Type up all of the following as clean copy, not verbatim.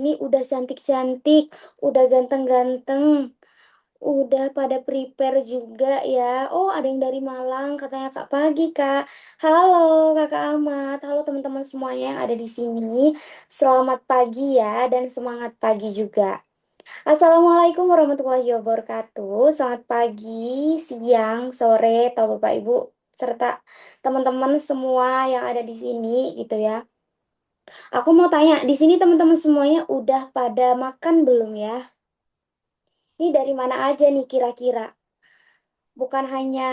Ini udah cantik-cantik, udah ganteng-ganteng, udah pada prepare juga ya. Oh, ada yang dari Malang, katanya Kak Pagi, Kak. Halo, Kakak Ahmad. Halo teman-teman semuanya yang ada di sini. Selamat pagi ya, dan semangat pagi juga. Assalamualaikum warahmatullahi wabarakatuh. Selamat pagi, siang, sore, atau Bapak Ibu, serta teman-teman semua yang ada di sini gitu ya. Aku mau tanya, di sini teman-teman semuanya udah pada makan belum ya? Ini dari mana aja nih kira-kira? Bukan hanya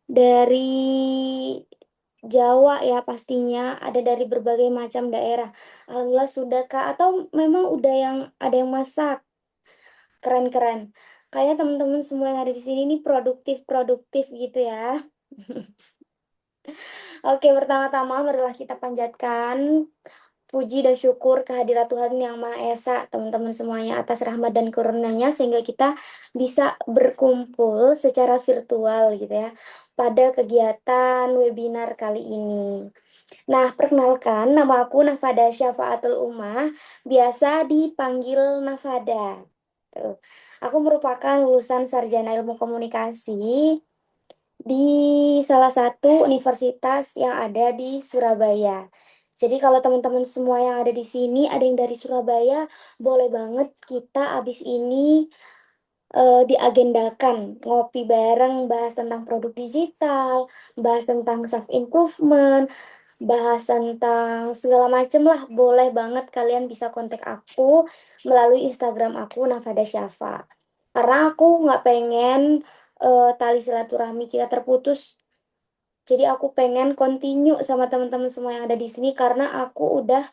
dari Jawa ya pastinya, ada dari berbagai macam daerah. Alhamdulillah sudah Kak, atau memang udah yang ada yang masak? Keren-keren. Kayaknya teman-teman semua yang ada di sini nih produktif-produktif gitu ya. Oke, pertama-tama marilah kita panjatkan puji dan syukur kehadirat Tuhan Yang Maha Esa, teman-teman semuanya atas rahmat dan karunia-Nya sehingga kita bisa berkumpul secara virtual gitu ya pada kegiatan webinar kali ini. Nah, perkenalkan nama aku Nafada Syafaatul Ummah, biasa dipanggil Nafada. Tuh. Aku merupakan lulusan sarjana ilmu komunikasi di salah satu universitas yang ada di Surabaya. Jadi kalau teman-teman semua yang ada di sini ada yang dari Surabaya, boleh banget kita abis ini diagendakan ngopi bareng, bahas tentang produk digital, bahas tentang self improvement, bahas tentang segala macem lah. Boleh banget kalian bisa kontak aku melalui Instagram aku Nafada Syafa. Karena aku nggak pengen tali silaturahmi kita terputus. Jadi aku pengen continue sama teman-teman semua yang ada di sini karena aku udah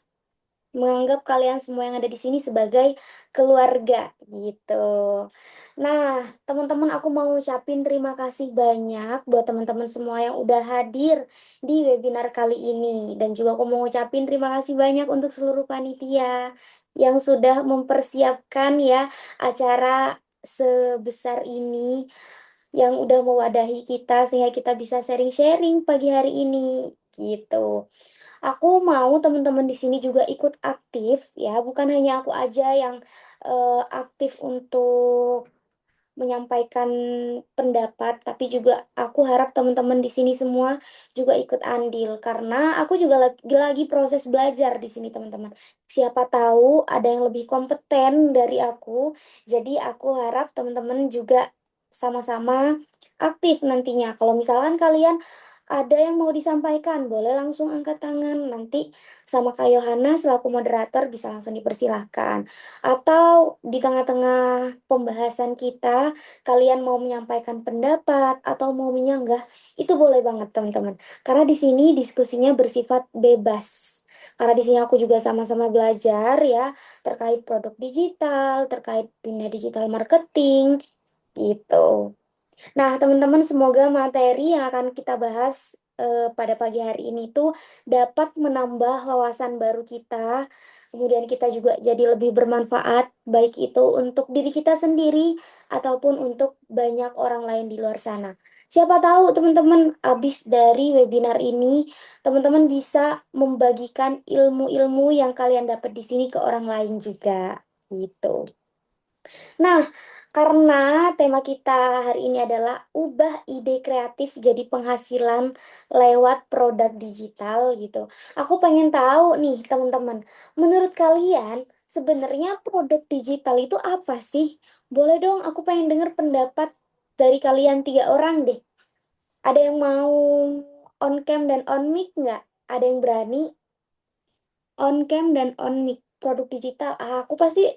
menganggap kalian semua yang ada di sini sebagai keluarga gitu. Nah, teman-teman aku mau ucapin terima kasih banyak buat teman-teman semua yang udah hadir di webinar kali ini dan juga aku mau ucapin terima kasih banyak untuk seluruh panitia yang sudah mempersiapkan ya acara sebesar ini yang udah mewadahi kita sehingga kita bisa sharing-sharing pagi hari ini gitu. Aku mau teman-teman di sini juga ikut aktif ya, bukan hanya aku aja yang aktif untuk menyampaikan pendapat, tapi juga aku harap teman-teman di sini semua juga ikut andil karena aku juga lagi proses belajar di sini teman-teman. Siapa tahu ada yang lebih kompeten dari aku, jadi aku harap teman-teman juga sama-sama aktif nantinya. Kalau misalkan kalian ada yang mau disampaikan, boleh langsung angkat tangan. Nanti sama Kak Yohana selaku moderator bisa langsung dipersilahkan. Atau di tengah-tengah pembahasan kita, kalian mau menyampaikan pendapat atau mau menyanggah, itu boleh banget teman-teman. Karena di sini diskusinya bersifat bebas. Karena di sini aku juga sama-sama belajar ya terkait produk digital, terkait dunia digital marketing gitu. Nah, teman-teman, semoga materi yang akan kita bahas pada pagi hari ini tuh dapat menambah wawasan baru kita. Kemudian kita juga jadi lebih bermanfaat, baik itu untuk diri kita sendiri ataupun untuk banyak orang lain di luar sana. Siapa tahu teman-teman, habis dari webinar ini, teman-teman bisa membagikan ilmu-ilmu yang kalian dapat di sini ke orang lain juga. Gitu. Nah, karena tema kita hari ini adalah ubah ide kreatif jadi penghasilan lewat produk digital gitu. Aku pengen tahu nih, teman-teman, menurut kalian sebenarnya produk digital itu apa sih? Boleh dong, aku pengen dengar pendapat dari kalian 3 orang deh. Ada yang mau on cam dan on mic nggak? Ada yang berani? On cam dan on mic produk digital. Aku pasti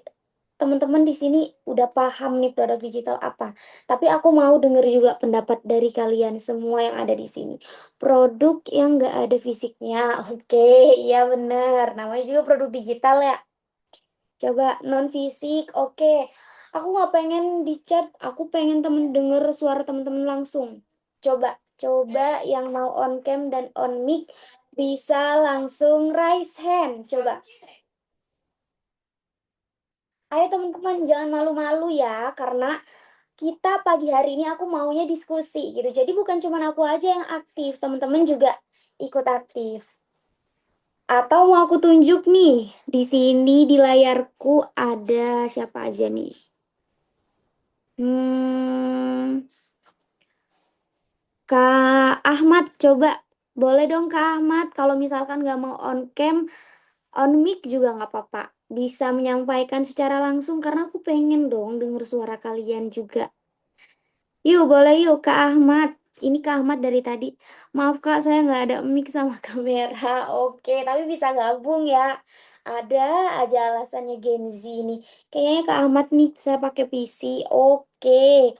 teman-teman di sini udah paham nih produk digital apa. Tapi aku mau denger juga pendapat dari kalian semua yang ada di sini. Produk yang nggak ada fisiknya. Oke, iya bener. Namanya juga produk digital ya. Coba non fisik. Oke. Aku nggak pengen di chat. Aku pengen temen denger suara temen-temen langsung. Coba yang mau on cam dan on mic bisa langsung raise hand. Coba. Ayo teman-teman jangan malu-malu ya karena kita pagi hari ini aku maunya diskusi gitu. Jadi bukan cuma aku aja yang aktif, teman-teman juga ikut aktif. Atau mau aku tunjuk nih, di sini di layarku ada siapa aja nih? Hmm, Kak Ahmad, coba boleh dong Kak Ahmad, kalau misalkan nggak mau on cam, on mic juga nggak apa-apa. Bisa menyampaikan secara langsung karena aku pengen dong denger suara kalian juga. Yuk, boleh yuk Kak Ahmad. Ini Kak Ahmad dari tadi. Maaf Kak, saya nggak ada mic sama kamera. Oke, tapi bisa gabung ya. Ada aja alasannya Gen Z ini. Kayaknya Kak Ahmad nih, saya pakai PC. Oke.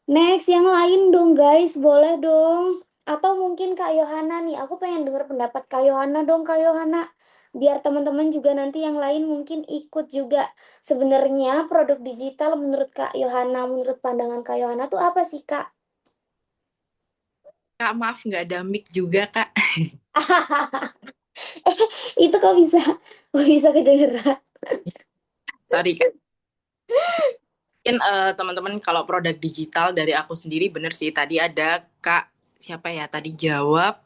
Next, yang lain dong guys, boleh dong. Atau mungkin Kak Yohana nih, aku pengen denger pendapat Kak Yohana dong Kak Yohana. Biar teman-teman juga nanti yang lain mungkin ikut juga. Sebenarnya produk digital menurut Kak Yohana, menurut pandangan Kak Yohana tuh apa sih Kak? Kak, maaf nggak ada mic juga, Kak. Eh, itu kok bisa kedengeran? Sorry, Kak. Mungkin teman-teman kalau produk digital dari aku sendiri bener sih. Tadi ada Kak, siapa ya? Tadi jawab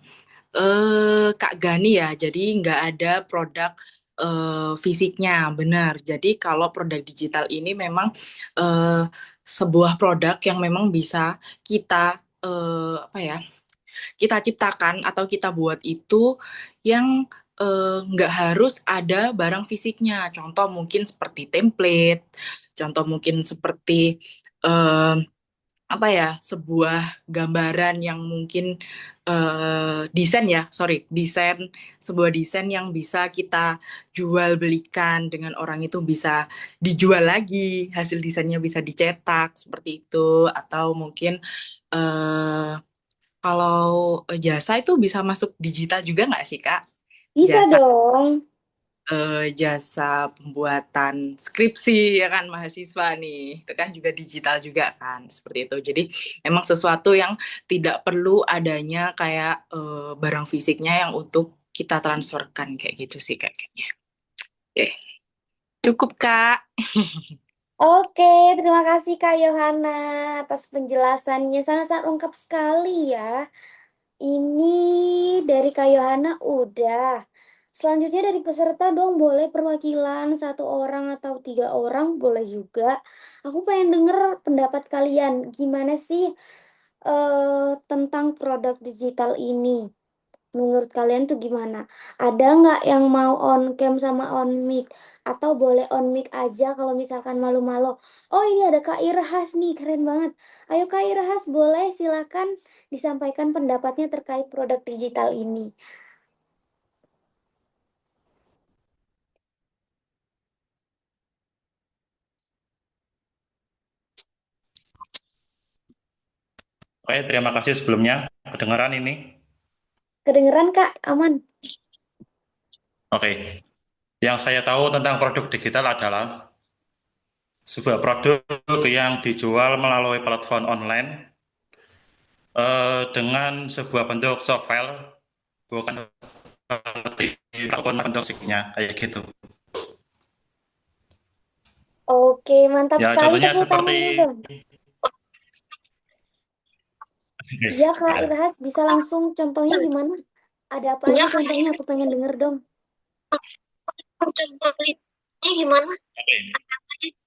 Kak Gani ya. Jadi nggak ada produk fisiknya, benar. Jadi kalau produk digital ini memang eh, sebuah produk yang memang bisa kita apa ya? Kita ciptakan atau kita buat itu yang nggak harus ada barang fisiknya. Contoh mungkin seperti template, contoh mungkin seperti eh, apa ya, sebuah gambaran yang mungkin desain ya, sorry, desain, sebuah desain yang bisa kita jual belikan dengan orang itu bisa dijual lagi, hasil desainnya bisa dicetak seperti itu, atau mungkin eh kalau jasa itu bisa masuk digital juga nggak sih, Kak? Bisa Jasa dong. jasa pembuatan skripsi ya kan mahasiswa nih. Itu kan juga digital juga kan seperti itu. Jadi memang sesuatu yang tidak perlu adanya kayak barang fisiknya yang untuk kita transferkan kayak gitu sih kayaknya. Oke, cukup, Kak. Oke, terima kasih Kak Yohana atas penjelasannya. Sangat-sangat lengkap sekali ya. Ini dari Kak Yohana udah. Selanjutnya dari peserta dong, boleh perwakilan satu orang atau tiga orang, boleh juga. Aku pengen denger pendapat kalian. Gimana sih tentang produk digital ini? Menurut kalian tuh gimana? Ada nggak yang mau on cam sama on mic? Atau boleh on mic aja kalau misalkan malu-malu? Oh ini ada Kak Irhas nih, keren banget. Ayo Kak Irhas, boleh silakan disampaikan pendapatnya terkait produk digital ini. Oke, terima kasih sebelumnya. Kedengaran ini? Kedengeran Kak? Aman? Oke. Yang saya tahu tentang produk digital adalah sebuah produk yang dijual melalui platform online dengan sebuah bentuk software, bukan seperti platform bentuk fisiknya, kayak gitu. Oke, mantap Ya, sekali. contohnya Tepuk seperti tangannya dong. Iya Kak Irhas, bisa langsung contohnya gimana? Ada apa aja contohnya? Aku pengen denger dong. Oke.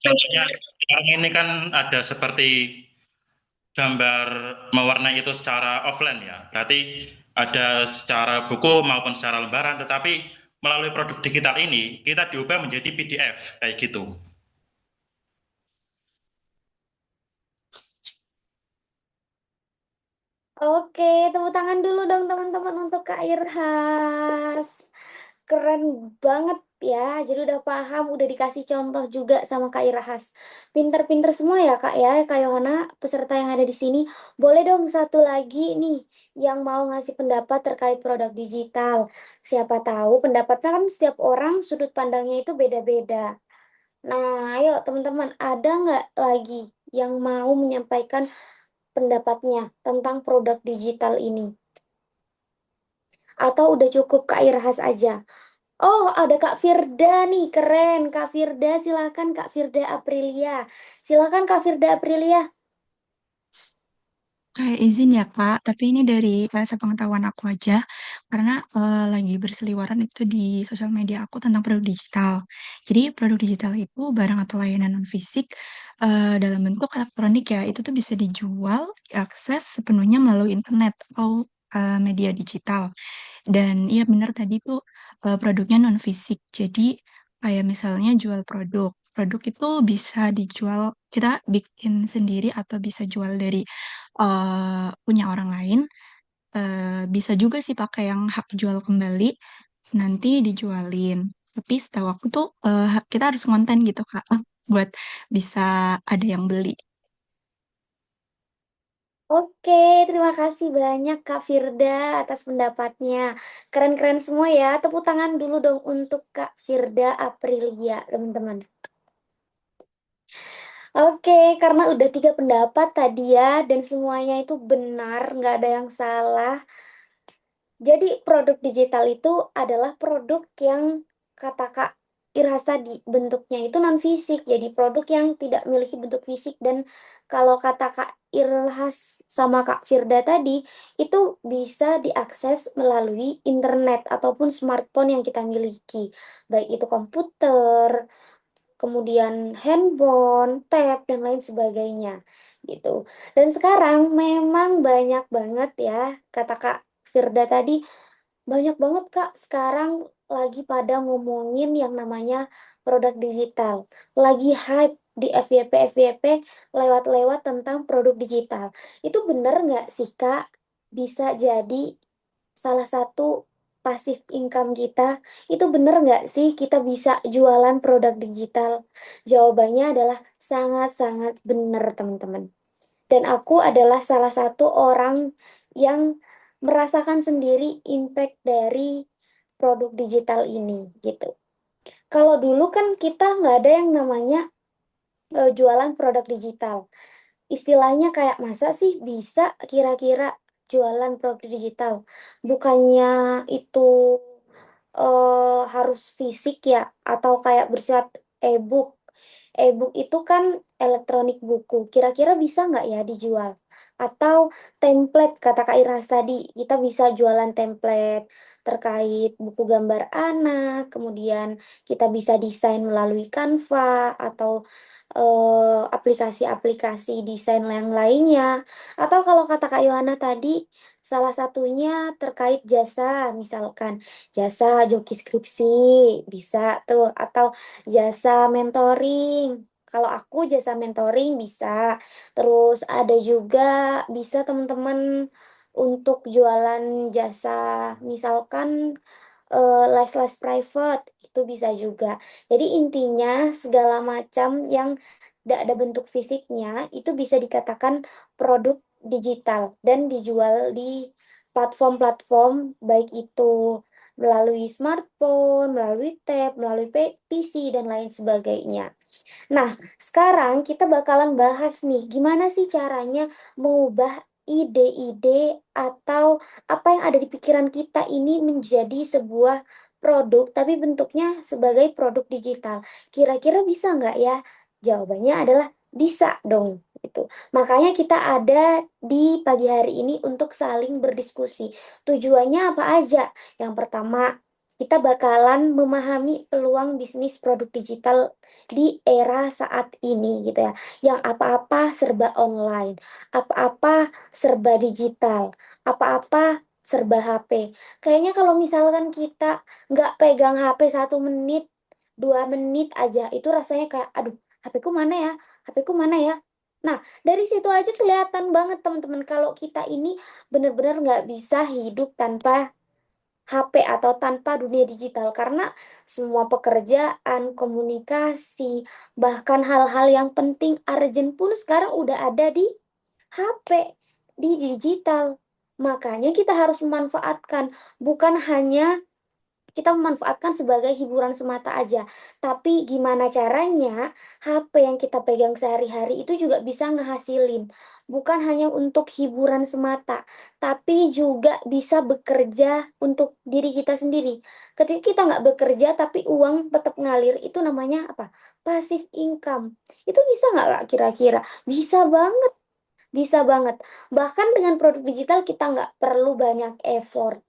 Contohnya sekarang ini kan ada seperti gambar mewarnai itu secara offline ya. Berarti ada secara buku maupun secara lembaran, tetapi melalui produk digital ini kita diubah menjadi PDF kayak gitu. Oke, tepuk tangan dulu dong teman-teman untuk Kak Irhas. Keren banget ya. Jadi udah paham, udah dikasih contoh juga sama Kak Irhas. Pinter-pinter semua ya Kak ya, Kak Yohana, peserta yang ada di sini. Boleh dong satu lagi nih yang mau ngasih pendapat terkait produk digital. Siapa tahu pendapatnya kan setiap orang sudut pandangnya itu beda-beda. Nah, ayo teman-teman, ada nggak lagi yang mau menyampaikan pendapatnya tentang produk digital ini? Atau udah cukup Kak Irhas aja? Oh, ada Kak Firda nih, keren. Kak Firda, silakan Kak Firda Aprilia. Silakan Kak Firda Aprilia. Kayak izin ya Kak, tapi ini dari sepengetahuan aku aja, karena lagi berseliweran itu di sosial media aku tentang produk digital. Jadi produk digital itu barang atau layanan non fisik dalam bentuk elektronik ya, itu tuh bisa dijual, diakses sepenuhnya melalui internet atau media digital. Dan iya benar tadi tuh produknya non fisik. Jadi kayak misalnya jual produk. Produk itu bisa dijual, kita bikin sendiri atau bisa jual dari punya orang lain. Bisa juga sih pakai yang hak jual kembali, nanti dijualin. Tapi setahu aku tuh kita harus konten gitu Kak, buat bisa ada yang beli. Oke, terima kasih banyak Kak Firda atas pendapatnya. Keren-keren semua ya. Tepuk tangan dulu dong untuk Kak Firda Aprilia, teman-teman. Oke, karena udah 3 pendapat tadi ya, dan semuanya itu benar, nggak ada yang salah. Jadi produk digital itu adalah produk yang kata Kak Irhas tadi, bentuknya itu non fisik. Jadi produk yang tidak memiliki bentuk fisik. Dan kalau kata Kak Irhas sama Kak Firda tadi, itu bisa diakses melalui internet ataupun smartphone yang kita miliki. Baik itu komputer, kemudian handphone, tab, dan lain sebagainya gitu. Dan sekarang memang banyak banget ya, kata Kak Firda tadi, banyak banget Kak sekarang lagi pada ngomongin yang namanya produk digital. Lagi hype di FYP lewat-lewat tentang produk digital. Itu bener nggak sih Kak? Bisa jadi salah satu pasif income kita. Itu bener nggak sih kita bisa jualan produk digital? Jawabannya adalah sangat-sangat benar teman-teman. Dan aku adalah salah satu orang yang merasakan sendiri impact dari produk digital ini gitu. Kalau dulu kan kita nggak ada yang namanya jualan produk digital. Istilahnya kayak masa sih bisa kira-kira jualan produk digital? Bukannya itu harus fisik ya atau kayak bersifat e-book. E-book itu kan elektronik buku. Kira-kira bisa nggak ya dijual? Atau template kata Kak Iras tadi, kita bisa jualan template terkait buku gambar anak, kemudian kita bisa desain melalui Canva atau aplikasi-aplikasi desain yang lainnya. Atau kalau kata Kak Yohana tadi, salah satunya terkait jasa, misalkan jasa joki skripsi, bisa tuh. Atau jasa mentoring. Kalau aku jasa mentoring bisa. Terus ada juga bisa teman-teman untuk jualan jasa, misalkan les-les private itu bisa juga. Jadi intinya segala macam yang tidak ada bentuk fisiknya itu bisa dikatakan produk digital dan dijual di platform-platform baik itu melalui smartphone, melalui tab, melalui PC dan lain sebagainya. Nah, sekarang kita bakalan bahas nih, gimana sih caranya mengubah ide-ide atau apa yang ada di pikiran kita ini menjadi sebuah produk, tapi bentuknya sebagai produk digital. Kira-kira bisa nggak ya? Jawabannya adalah bisa dong. Gitu. Makanya kita ada di pagi hari ini untuk saling berdiskusi. Tujuannya apa aja? Yang pertama, kita bakalan memahami peluang bisnis produk digital di era saat ini gitu ya, yang apa-apa serba online, apa-apa serba digital, apa-apa serba HP. Kayaknya kalau misalkan kita nggak pegang HP 1 menit, 2 menit aja, itu rasanya kayak, aduh, HP ku mana ya? HP ku mana ya? Nah, dari situ aja kelihatan banget teman-teman kalau kita ini benar-benar nggak bisa hidup tanpa HP atau tanpa dunia digital karena semua pekerjaan, komunikasi, bahkan hal-hal yang penting urgent pun sekarang udah ada di HP, di digital. Makanya kita harus memanfaatkan, bukan hanya kita memanfaatkan sebagai hiburan semata aja. Tapi gimana caranya HP yang kita pegang sehari-hari itu juga bisa ngehasilin. Bukan hanya untuk hiburan semata, tapi juga bisa bekerja untuk diri kita sendiri. Ketika kita nggak bekerja tapi uang tetap ngalir, itu namanya apa? Passive income. Itu bisa nggak Kak, kira-kira? Bisa banget. Bisa banget. Bahkan dengan produk digital kita nggak perlu banyak effort.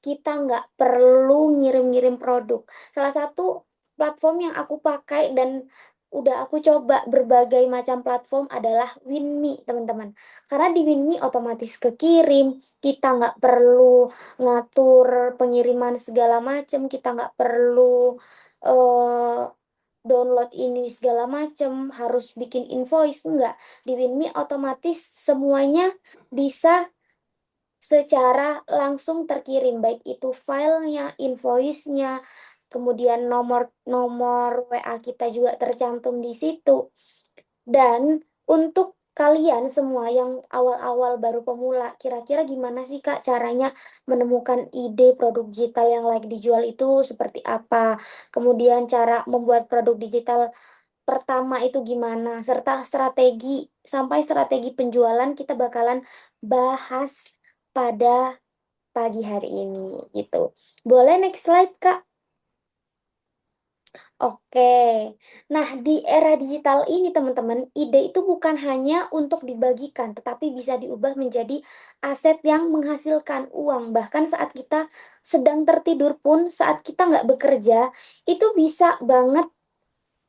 Kita nggak perlu ngirim-ngirim produk. Salah satu platform yang aku pakai dan udah aku coba berbagai macam platform adalah WinMe, teman-teman. Karena di WinMe otomatis kekirim, kita nggak perlu ngatur pengiriman segala macam, kita nggak perlu eh, download ini segala macam, harus bikin invoice, enggak. Di WinMe otomatis semuanya bisa secara langsung terkirim, baik itu filenya, invoice-nya, kemudian nomor WA kita juga tercantum di situ. Dan untuk kalian semua yang awal-awal baru pemula, kira-kira gimana sih Kak caranya menemukan ide produk digital yang lagi dijual itu seperti apa? Kemudian cara membuat produk digital pertama itu gimana, serta strategi penjualan kita bakalan bahas pada pagi hari ini gitu. Boleh next slide, Kak? Oke. Nah, di era digital ini teman-teman, ide itu bukan hanya untuk dibagikan, tetapi bisa diubah menjadi aset yang menghasilkan uang. Bahkan saat kita sedang tertidur pun, saat kita nggak bekerja, itu bisa banget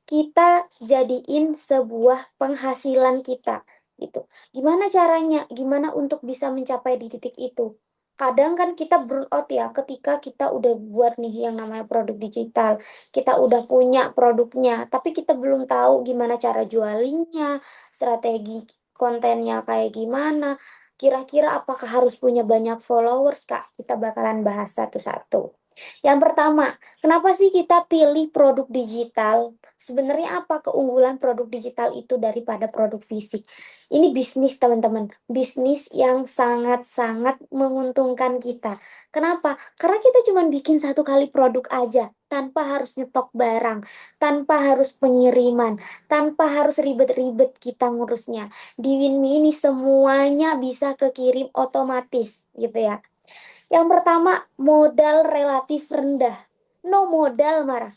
kita jadiin sebuah penghasilan kita gitu. Gimana caranya? Gimana untuk bisa mencapai di titik itu? Kadang kan kita burn out ya ketika kita udah buat nih yang namanya produk digital. Kita udah punya produknya, tapi kita belum tahu gimana cara jualinnya, strategi kontennya kayak gimana. Kira-kira apakah harus punya banyak followers, Kak? Kita bakalan bahas satu-satu. Yang pertama, kenapa sih kita pilih produk digital? Sebenarnya apa keunggulan produk digital itu daripada produk fisik? Ini bisnis, teman-teman. Bisnis yang sangat-sangat menguntungkan kita. Kenapa? Karena kita cuma bikin satu kali produk aja, tanpa harus nyetok barang, tanpa harus pengiriman, tanpa harus ribet-ribet kita ngurusnya. Di Winme ini semuanya bisa kekirim otomatis, gitu ya. Yang pertama, modal relatif rendah. No modal, marah.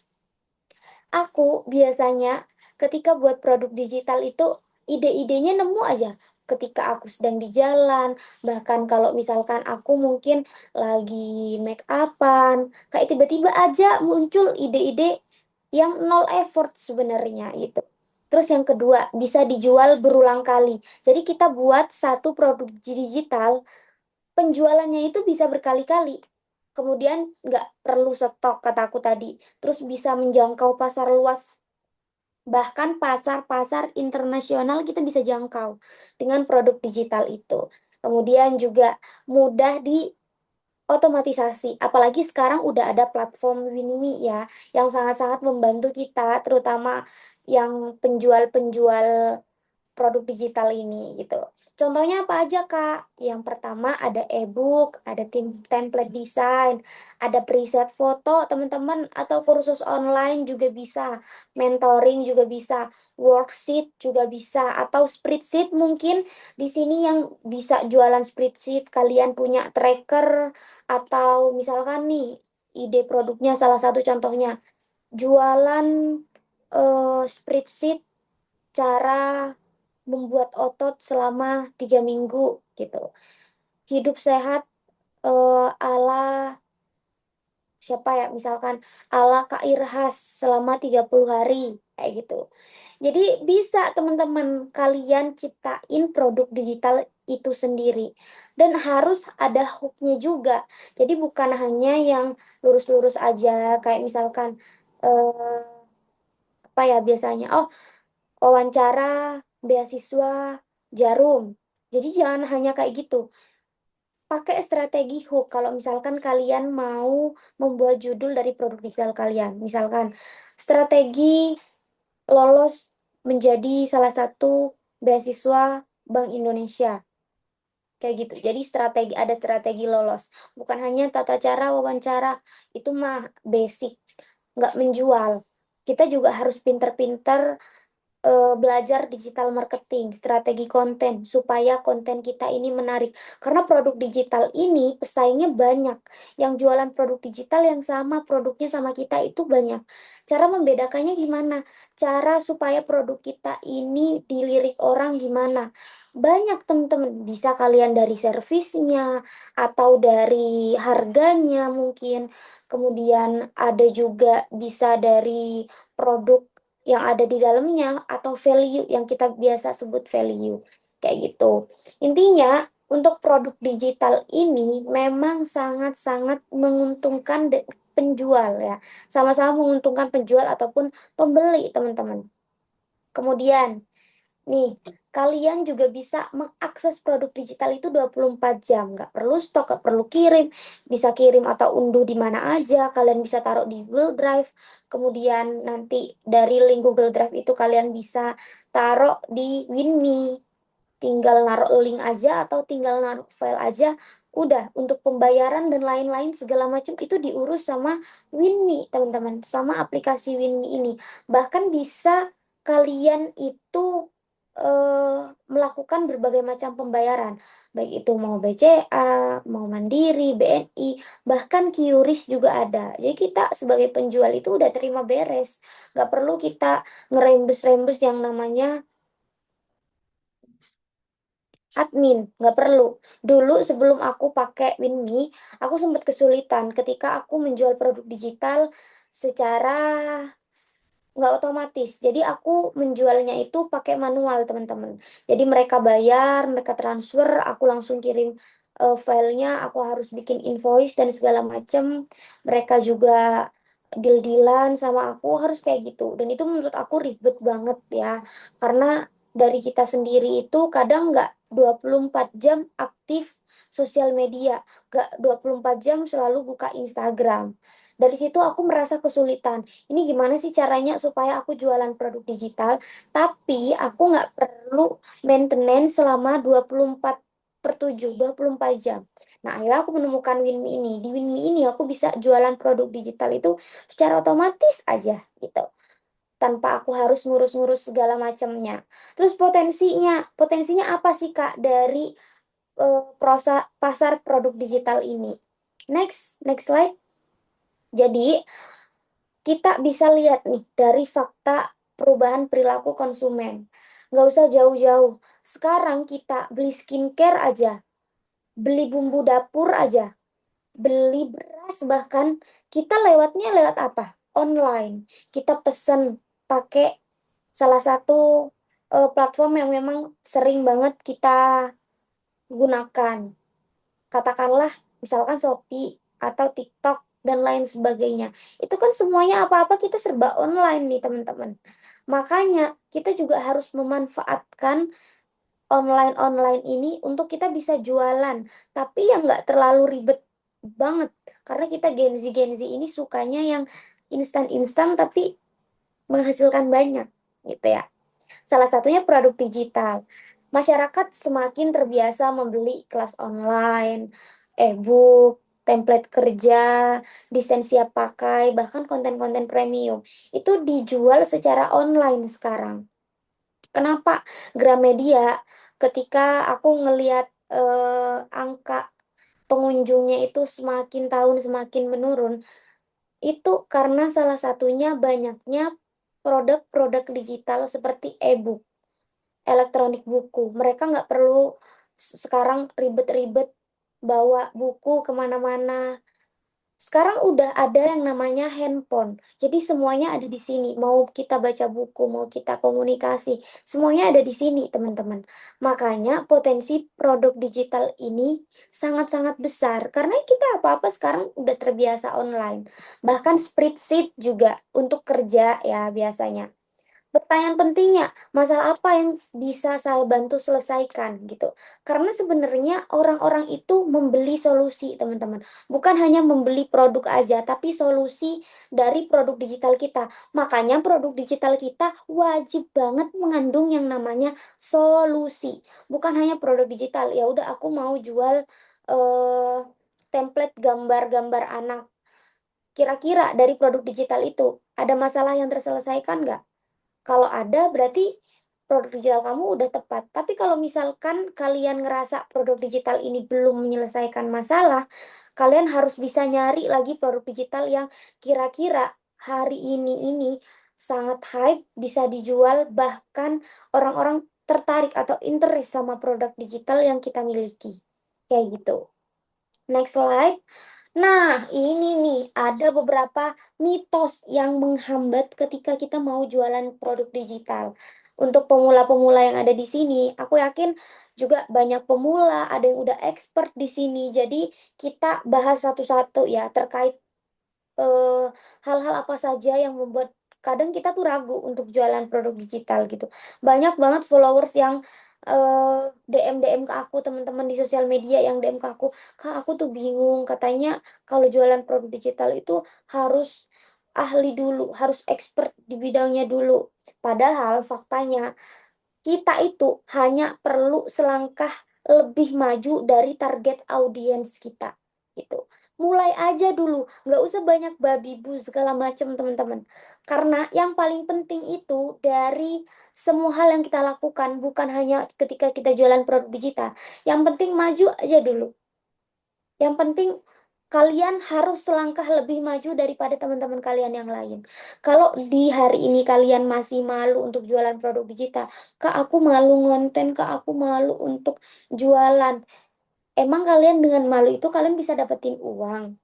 Aku biasanya ketika buat produk digital itu ide-idenya nemu aja. Ketika aku sedang di jalan, bahkan kalau misalkan aku mungkin lagi make upan, kayak tiba-tiba aja muncul ide-ide yang nol effort sebenarnya gitu. Terus yang kedua, bisa dijual berulang kali. Jadi kita buat satu produk digital, penjualannya itu bisa berkali-kali. Kemudian nggak perlu stok kataku tadi. Terus bisa menjangkau pasar luas. Bahkan pasar-pasar internasional kita bisa jangkau dengan produk digital itu. Kemudian juga mudah di otomatisasi. Apalagi sekarang udah ada platform Winme ya, yang sangat-sangat membantu kita, terutama yang penjual-penjual produk digital ini gitu. Contohnya apa aja, Kak? Yang pertama ada e-book, ada template design, ada preset foto, teman-teman, atau kursus online juga bisa, mentoring juga bisa, worksheet juga bisa, atau spreadsheet mungkin di sini yang bisa jualan spreadsheet, kalian punya tracker, atau misalkan nih, ide produknya salah satu contohnya, jualan spreadsheet cara membuat otot selama 3 minggu gitu. Hidup sehat ala siapa ya, misalkan ala Kak Irhas selama 30 hari kayak gitu. Jadi bisa teman-teman kalian ciptain produk digital itu sendiri dan harus ada hooknya juga. Jadi bukan hanya yang lurus-lurus aja kayak misalkan apa ya biasanya, oh, wawancara beasiswa Jarum. Jadi jangan hanya kayak gitu. Pakai strategi hook kalau misalkan kalian mau membuat judul dari produk digital kalian. Misalkan strategi lolos menjadi salah satu beasiswa Bank Indonesia. Kayak gitu. Jadi ada strategi lolos. Bukan hanya tata cara wawancara. Itu mah basic. Nggak menjual. Kita juga harus pinter-pinter belajar digital marketing, strategi konten, supaya konten kita ini menarik. Karena produk digital ini pesaingnya banyak. Yang jualan produk digital yang sama, produknya sama kita itu banyak. Cara membedakannya gimana? Cara supaya produk kita ini dilirik orang gimana? Banyak teman-teman, bisa kalian dari servisnya, atau dari harganya mungkin. Kemudian ada juga bisa dari produk yang ada di dalamnya atau value yang kita biasa sebut value kayak gitu. Intinya untuk produk digital ini memang sangat-sangat menguntungkan penjual ya. Sama-sama menguntungkan penjual ataupun pembeli, teman-teman. Kemudian nih, kalian juga bisa mengakses produk digital itu 24 jam. Nggak perlu stok, nggak perlu kirim. Bisa kirim atau unduh di mana aja. Kalian bisa taruh di Google Drive. Kemudian nanti dari link Google Drive itu kalian bisa taruh di WinMe. Tinggal naruh link aja atau tinggal naruh file aja. Udah, untuk pembayaran dan lain-lain segala macam itu diurus sama WinMe, teman-teman. Sama aplikasi WinMe ini. Bahkan bisa kalian itu melakukan berbagai macam pembayaran, baik itu mau BCA, mau Mandiri, BNI, bahkan QRIS juga ada. Jadi kita sebagai penjual itu udah terima beres, nggak perlu kita ngerembes-rembes yang namanya admin, nggak perlu. Dulu sebelum aku pakai WinMe, aku sempat kesulitan ketika aku menjual produk digital secara nggak otomatis. Jadi aku menjualnya itu pakai manual, teman-teman. Jadi mereka bayar, mereka transfer, aku langsung kirim filenya, aku harus bikin invoice dan segala macam. Mereka juga deal-dealan sama aku, harus kayak gitu. Dan itu menurut aku ribet banget ya. Karena dari kita sendiri itu kadang nggak 24 jam aktif sosial media, nggak 24 jam selalu buka Instagram. Dari situ aku merasa kesulitan, ini gimana sih caranya supaya aku jualan produk digital, tapi aku nggak perlu maintenance selama 24/7, 24 jam. Nah, akhirnya aku menemukan WinMe ini. Di WinMe ini aku bisa jualan produk digital itu secara otomatis aja gitu. Tanpa aku harus ngurus-ngurus segala macamnya. Terus potensinya apa sih Kak dari pasar produk digital ini? Next slide. Jadi, kita bisa lihat nih dari fakta perubahan perilaku konsumen. Nggak usah jauh-jauh. Sekarang kita beli skincare aja, beli bumbu dapur aja, beli beras bahkan, kita lewatnya lewat apa? Online. Kita pesen pakai salah satu platform yang memang sering banget kita gunakan. Katakanlah misalkan Shopee atau TikTok dan lain sebagainya. Itu kan semuanya apa-apa kita serba online nih, teman-teman. Makanya kita juga harus memanfaatkan online-online ini untuk kita bisa jualan. Tapi yang nggak terlalu ribet banget. Karena kita Gen Z ini sukanya yang instan-instan tapi menghasilkan banyak gitu ya. Salah satunya produk digital. Masyarakat semakin terbiasa membeli kelas online, e-book, template kerja, desain siap pakai, bahkan konten-konten premium. Itu dijual secara online sekarang. Kenapa? Gramedia, ketika aku ngelihat angka pengunjungnya itu semakin tahun semakin menurun, itu karena salah satunya banyaknya produk-produk digital seperti e-book, elektronik buku. Mereka nggak perlu sekarang ribet-ribet bawa buku kemana-mana. Sekarang udah ada yang namanya handphone. Jadi semuanya ada di sini. Mau kita baca buku, mau kita komunikasi, semuanya ada di sini, teman-teman. Makanya potensi produk digital ini sangat-sangat besar. Karena kita apa-apa sekarang udah terbiasa online. Bahkan spreadsheet juga untuk kerja ya biasanya. Pertanyaan pentingnya, masalah apa yang bisa saya bantu selesaikan gitu. Karena sebenarnya orang-orang itu membeli solusi, teman-teman. Bukan hanya membeli produk aja, tapi solusi dari produk digital kita. Makanya produk digital kita wajib banget mengandung yang namanya solusi. Bukan hanya produk digital. Ya udah aku mau jual eh, template gambar-gambar anak. Kira-kira dari produk digital itu ada masalah yang terselesaikan nggak? Kalau ada berarti produk digital kamu udah tepat. Tapi kalau misalkan kalian ngerasa produk digital ini belum menyelesaikan masalah, kalian harus bisa nyari lagi produk digital yang kira-kira hari ini sangat hype, bisa dijual, bahkan orang-orang tertarik atau interest sama produk digital yang kita miliki. Kayak gitu. Next slide. Nah, ini nih ada beberapa mitos yang menghambat ketika kita mau jualan produk digital. Untuk pemula-pemula yang ada di sini, aku yakin juga banyak pemula, ada yang udah expert di sini. Jadi kita bahas satu-satu ya terkait hal-hal apa saja yang membuat kadang kita tuh ragu untuk jualan produk digital gitu. Banyak banget followers yang DM ke aku, teman-teman di sosial media yang DM ke aku, Kak, aku tuh bingung, katanya kalau jualan produk digital itu harus ahli dulu, harus expert di bidangnya dulu. Padahal faktanya kita itu hanya perlu selangkah lebih maju dari target audiens kita gitu. Mulai aja dulu, nggak usah banyak babi bu segala macam teman-teman. Karena yang paling penting itu dari semua hal yang kita lakukan bukan hanya ketika kita jualan produk digital. Yang penting maju aja dulu. Yang penting kalian harus selangkah lebih maju daripada teman-teman kalian yang lain. Kalau di hari ini kalian masih malu untuk jualan produk digital, Kak aku malu ngonten, Kak aku malu untuk jualan. Emang kalian dengan malu itu kalian bisa dapetin uang?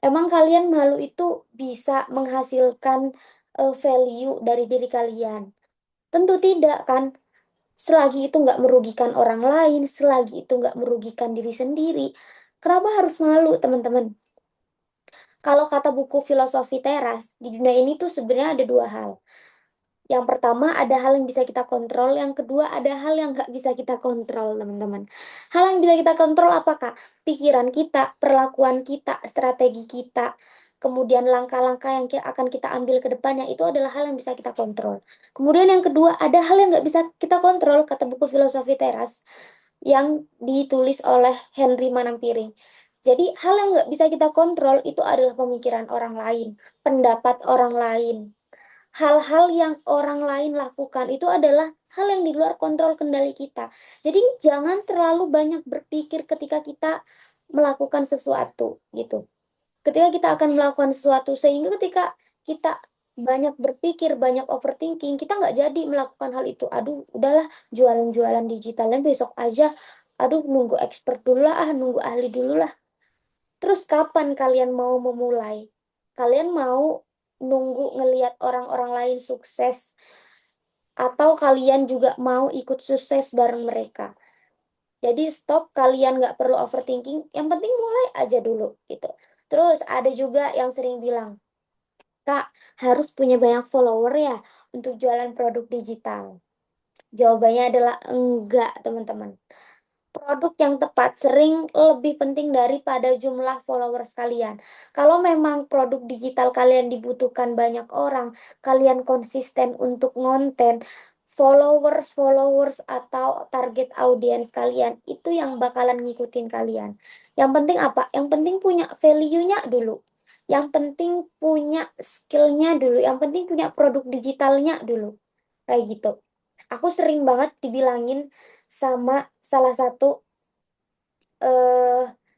Emang kalian malu itu bisa menghasilkan value dari diri kalian? Tentu tidak kan? Selagi itu nggak merugikan orang lain, selagi itu nggak merugikan diri sendiri, kenapa harus malu, teman-teman? Kalau kata buku Filosofi Teras, di dunia ini tuh sebenarnya ada dua hal. Yang pertama, ada hal yang bisa kita kontrol. Yang kedua, ada hal yang nggak bisa kita kontrol, teman-teman. Hal yang bisa kita kontrol apakah? Pikiran kita, perlakuan kita, strategi kita, kemudian langkah-langkah yang akan kita ambil ke depannya, itu adalah hal yang bisa kita kontrol. Kemudian yang kedua, ada hal yang nggak bisa kita kontrol, kata buku Filosofi Teras, yang ditulis oleh Henry Manampiring. Jadi, hal yang nggak bisa kita kontrol itu adalah pemikiran orang lain, pendapat orang lain. Hal-hal yang orang lain lakukan itu adalah hal yang di luar kontrol kendali kita. Jadi jangan terlalu banyak berpikir ketika kita melakukan sesuatu gitu. Ketika kita akan melakukan sesuatu, sehingga ketika kita banyak berpikir, banyak overthinking, kita nggak jadi melakukan hal itu. Aduh, udahlah jualan-jualan digitalnya besok aja. Aduh, nunggu expert dulu lah, nunggu ahli dulu lah. Terus kapan kalian mau memulai? Kalian mau nunggu ngelihat orang-orang lain sukses atau kalian juga mau ikut sukses bareng mereka? Jadi stop, kalian nggak perlu overthinking, yang penting mulai aja dulu gitu. Terus ada juga yang sering bilang, Kak, harus punya banyak follower ya untuk jualan produk digital. Jawabannya adalah enggak, teman-teman. Produk yang tepat sering lebih penting daripada jumlah followers kalian. Kalau memang produk digital kalian dibutuhkan banyak orang, kalian konsisten untuk ngonten, followers atau target audiens kalian itu yang bakalan ngikutin kalian. Yang penting apa? Yang penting punya value-nya dulu. Yang penting punya skill-nya dulu. Yang penting punya produk digitalnya dulu. Kayak gitu. Aku sering banget dibilangin sama salah satu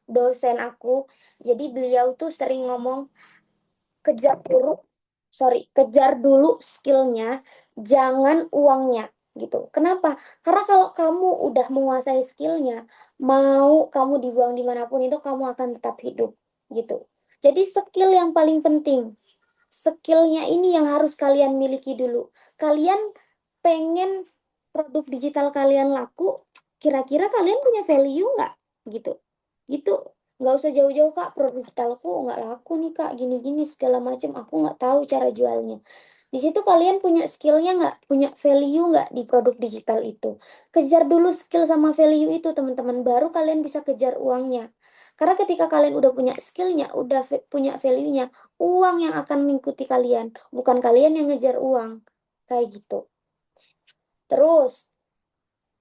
dosen aku. Jadi beliau tuh sering ngomong, kejar dulu skillnya, jangan uangnya gitu. Kenapa? Karena kalau kamu udah menguasai skillnya, mau kamu dibuang dimanapun itu kamu akan tetap hidup gitu. Jadi skill yang paling penting. Skillnya ini yang harus kalian miliki dulu. Kalian pengen produk digital kalian laku, kira-kira kalian punya value nggak? Gitu. Gitu. Nggak usah jauh-jauh, Kak, produk digitalku nggak laku nih, Kak, gini-gini segala macam. Aku nggak tahu cara jualnya. Di situ kalian punya skillnya nggak? Punya value nggak di produk digital itu? Kejar dulu skill sama value itu, teman-teman. Baru kalian bisa kejar uangnya. Karena ketika kalian udah punya skillnya, udah punya value-nya, uang yang akan mengikuti kalian, bukan kalian yang ngejar uang. Kayak gitu. Terus,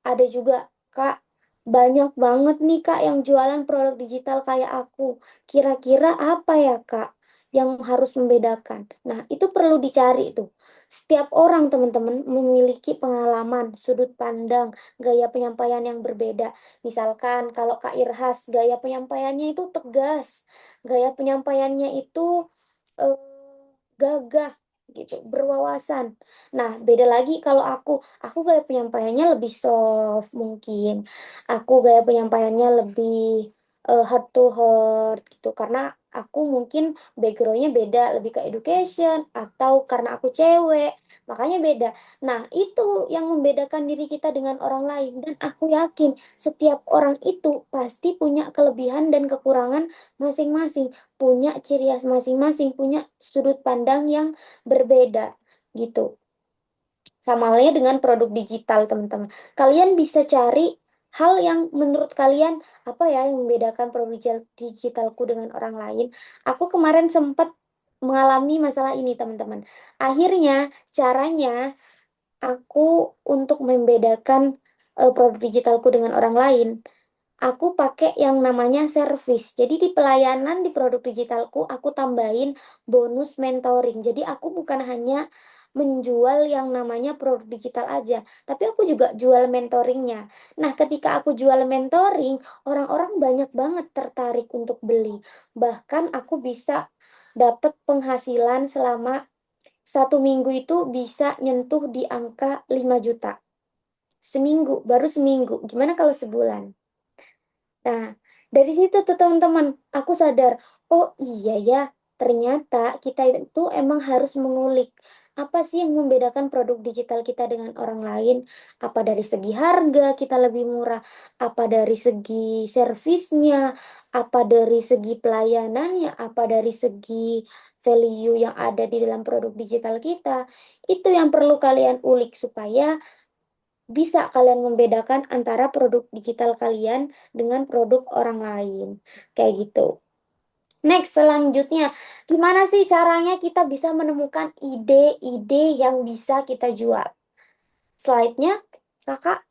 ada juga, Kak, banyak banget nih, Kak, yang jualan produk digital kayak aku. Kira-kira apa ya, Kak, yang harus membedakan? Nah, itu perlu dicari tuh. Setiap orang, teman-teman, memiliki pengalaman, sudut pandang, gaya penyampaian yang berbeda. Misalkan kalau Kak Irhas, gaya penyampaiannya itu tegas, gaya penyampaiannya itu eh, gagah gitu, berwawasan. Nah, beda lagi kalau aku gaya penyampaiannya lebih soft mungkin. Aku gaya penyampaiannya lebih heart to heart gitu, karena aku mungkin backgroundnya beda, lebih ke education, atau karena aku cewek, makanya beda. Nah, itu yang membedakan diri kita dengan orang lain. Dan aku yakin setiap orang itu pasti punya kelebihan dan kekurangan masing-masing, punya ciri khas masing-masing, punya sudut pandang yang berbeda gitu. Sama halnya dengan produk digital, teman-teman. Kalian bisa cari hal yang menurut kalian apa ya yang membedakan produk digitalku dengan orang lain. Aku kemarin sempat mengalami masalah ini, teman-teman. Akhirnya, caranya aku untuk membedakan produk digitalku dengan orang lain, aku pakai yang namanya service. Jadi di pelayanan di produk digitalku, aku tambahin bonus mentoring. Jadi aku bukan hanya menjual yang namanya produk digital aja, tapi aku juga jual mentoringnya. Nah, ketika aku jual mentoring, orang-orang banyak banget tertarik untuk beli. Bahkan aku bisa dapat penghasilan selama 1 minggu itu bisa nyentuh di angka 5 juta. Seminggu, baru seminggu. Gimana kalau sebulan? Nah, dari situ tuh teman-teman, aku sadar, oh iya ya, ternyata kita itu emang harus mengulik apa sih yang membedakan produk digital kita dengan orang lain? Apa dari segi harga kita lebih murah? Apa dari segi servisnya? Apa dari segi pelayanannya? Apa dari segi value yang ada di dalam produk digital kita? Itu yang perlu kalian ulik supaya bisa kalian membedakan antara produk digital kalian dengan produk orang lain. Kayak gitu. Next, selanjutnya, gimana sih caranya kita bisa menemukan ide-ide yang bisa kita jual? Slide-nya, kakak.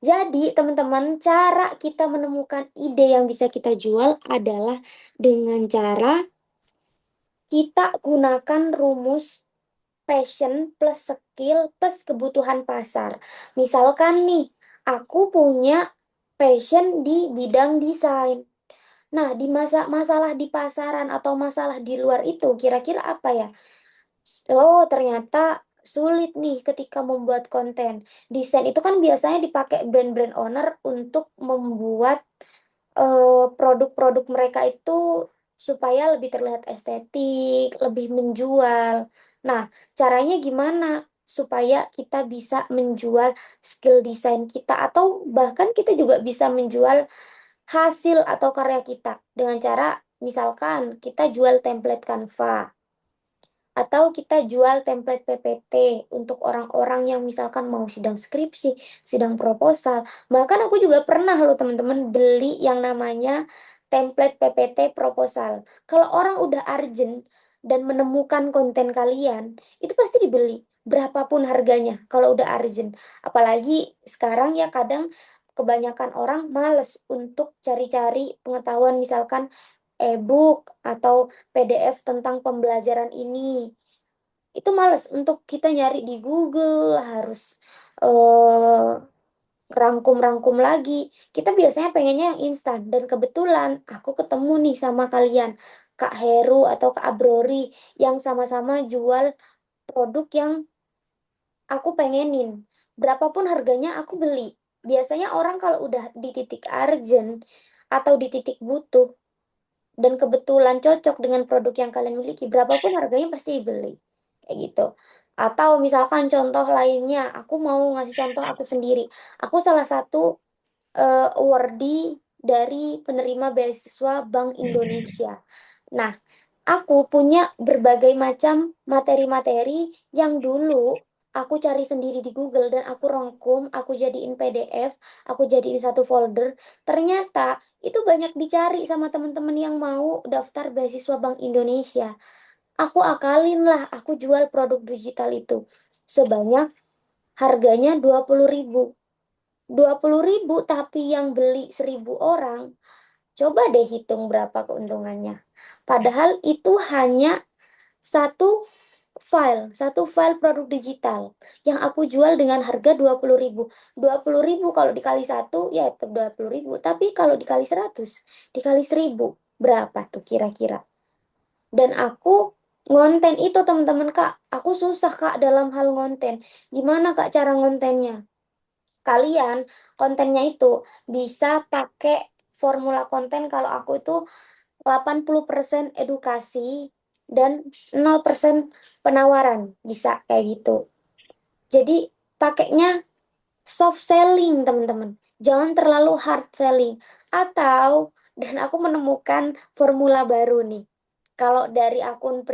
Jadi, teman-teman, cara kita menemukan ide yang bisa kita jual adalah dengan cara kita gunakan rumus passion plus skill plus kebutuhan pasar. Misalkan nih, aku punya passion di bidang desain. Nah, di masalah di pasaran atau masalah di luar itu kira-kira apa ya? Oh, ternyata sulit nih ketika membuat konten. Desain itu kan biasanya dipakai brand-brand owner untuk membuat produk-produk mereka itu supaya lebih terlihat estetik, lebih menjual. Nah, caranya gimana supaya kita bisa menjual skill desain kita, atau bahkan kita juga bisa menjual hasil atau karya kita dengan cara misalkan kita jual template Canva, atau kita jual template PPT untuk orang-orang yang misalkan mau sidang skripsi, sidang proposal. Bahkan aku juga pernah loh teman-teman beli yang namanya template PPT proposal. Kalau orang udah urgent dan menemukan konten kalian, itu pasti dibeli. Berapapun harganya kalau udah urgent. Apalagi sekarang ya kadang kebanyakan orang males untuk cari-cari pengetahuan misalkan e-book atau PDF tentang pembelajaran ini. Itu males untuk kita nyari di Google, harus eh, rangkum-rangkum lagi. Kita biasanya pengennya yang instan. Dan kebetulan aku ketemu nih sama kalian, Kak Heru atau Kak Abrori, yang sama-sama jual produk yang aku pengenin. Berapapun harganya aku beli. Biasanya orang kalau udah di titik urgent atau di titik butuh, dan kebetulan cocok dengan produk yang kalian miliki, berapapun harganya pasti dibeli. Kayak gitu. Atau misalkan contoh lainnya, aku mau ngasih contoh aku sendiri. Aku salah satu awardee dari penerima beasiswa Bank Indonesia. Nah, aku punya berbagai macam materi-materi yang dulu aku cari sendiri di Google dan aku rangkum, aku jadiin PDF, aku jadiin satu folder. Ternyata itu banyak dicari sama teman-teman yang mau daftar beasiswa Bank Indonesia. Aku akalin lah, aku jual produk digital itu sebanyak harganya 20.000. 20.000 tapi yang beli 1.000 orang. Coba deh hitung berapa keuntungannya. Padahal itu hanya satu satu file produk digital yang aku jual dengan harga 20.000. 20.000 kalau dikali satu ya tetap 20.000. Tapi kalau dikali 100, dikali 1.000, berapa tuh kira-kira? Dan aku ngonten itu teman-teman Kak. Aku susah Kak dalam hal ngonten. Gimana Kak cara ngontennya? Kalian kontennya itu bisa pakai formula konten. Kalau aku itu 80% edukasi dan 0% penawaran. Bisa kayak gitu. Jadi pakainya soft selling teman-teman. Jangan terlalu hard selling. Atau, dan aku menemukan formula baru nih. Kalau dari akun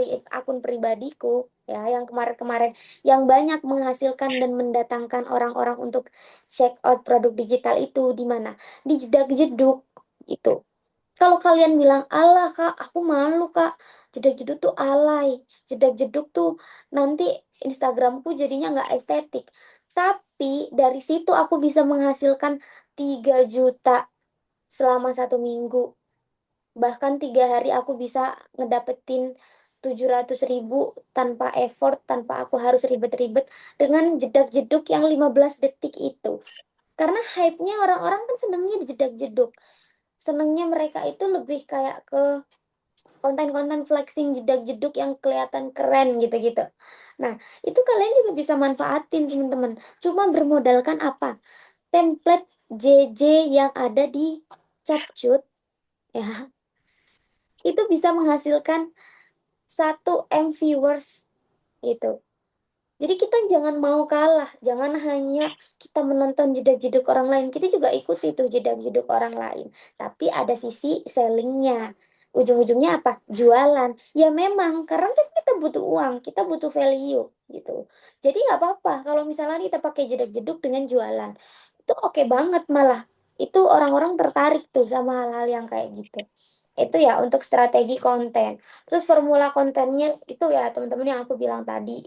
pribadiku ya yang kemarin-kemarin yang banyak menghasilkan dan mendatangkan orang-orang untuk check out produk digital itu di mana? Di jedak-jeduk itu. Kalau kalian bilang, alah kak, aku malu kak, jedak-jeduk tuh alay, jedak-jeduk tuh nanti Instagramku jadinya nggak estetik. Tapi dari situ aku bisa menghasilkan 3 juta selama 1 minggu. Bahkan 3 hari aku bisa ngedapetin 700.000 tanpa effort, tanpa aku harus ribet-ribet dengan jedak-jeduk yang 15 detik itu. Karena hype-nya orang-orang kan senengnya di jedak-jeduk. Senengnya mereka itu lebih kayak ke konten-konten flexing jedak-jeduk yang kelihatan keren gitu-gitu. Nah, itu kalian juga bisa manfaatin teman-teman. Cuma bermodalkan apa? Template JJ yang ada di Capcut ya. Itu bisa menghasilkan 1 M viewers gitu. Jadi kita jangan mau kalah, jangan hanya kita menonton jedak-jeduk orang lain, kita juga ikuti tuh jedak-jeduk orang lain. Tapi ada sisi sellingnya. Ujung-ujungnya apa? Jualan. Ya memang, karena kan kita butuh uang, kita butuh value gitu. Jadi nggak apa-apa kalau misalnya kita pakai jedak-jeduk dengan jualan. Itu oke banget malah. Itu orang-orang tertarik tuh sama hal-hal yang kayak gitu. Itu ya untuk strategi konten. Terus formula kontennya itu ya teman-teman yang aku bilang tadi.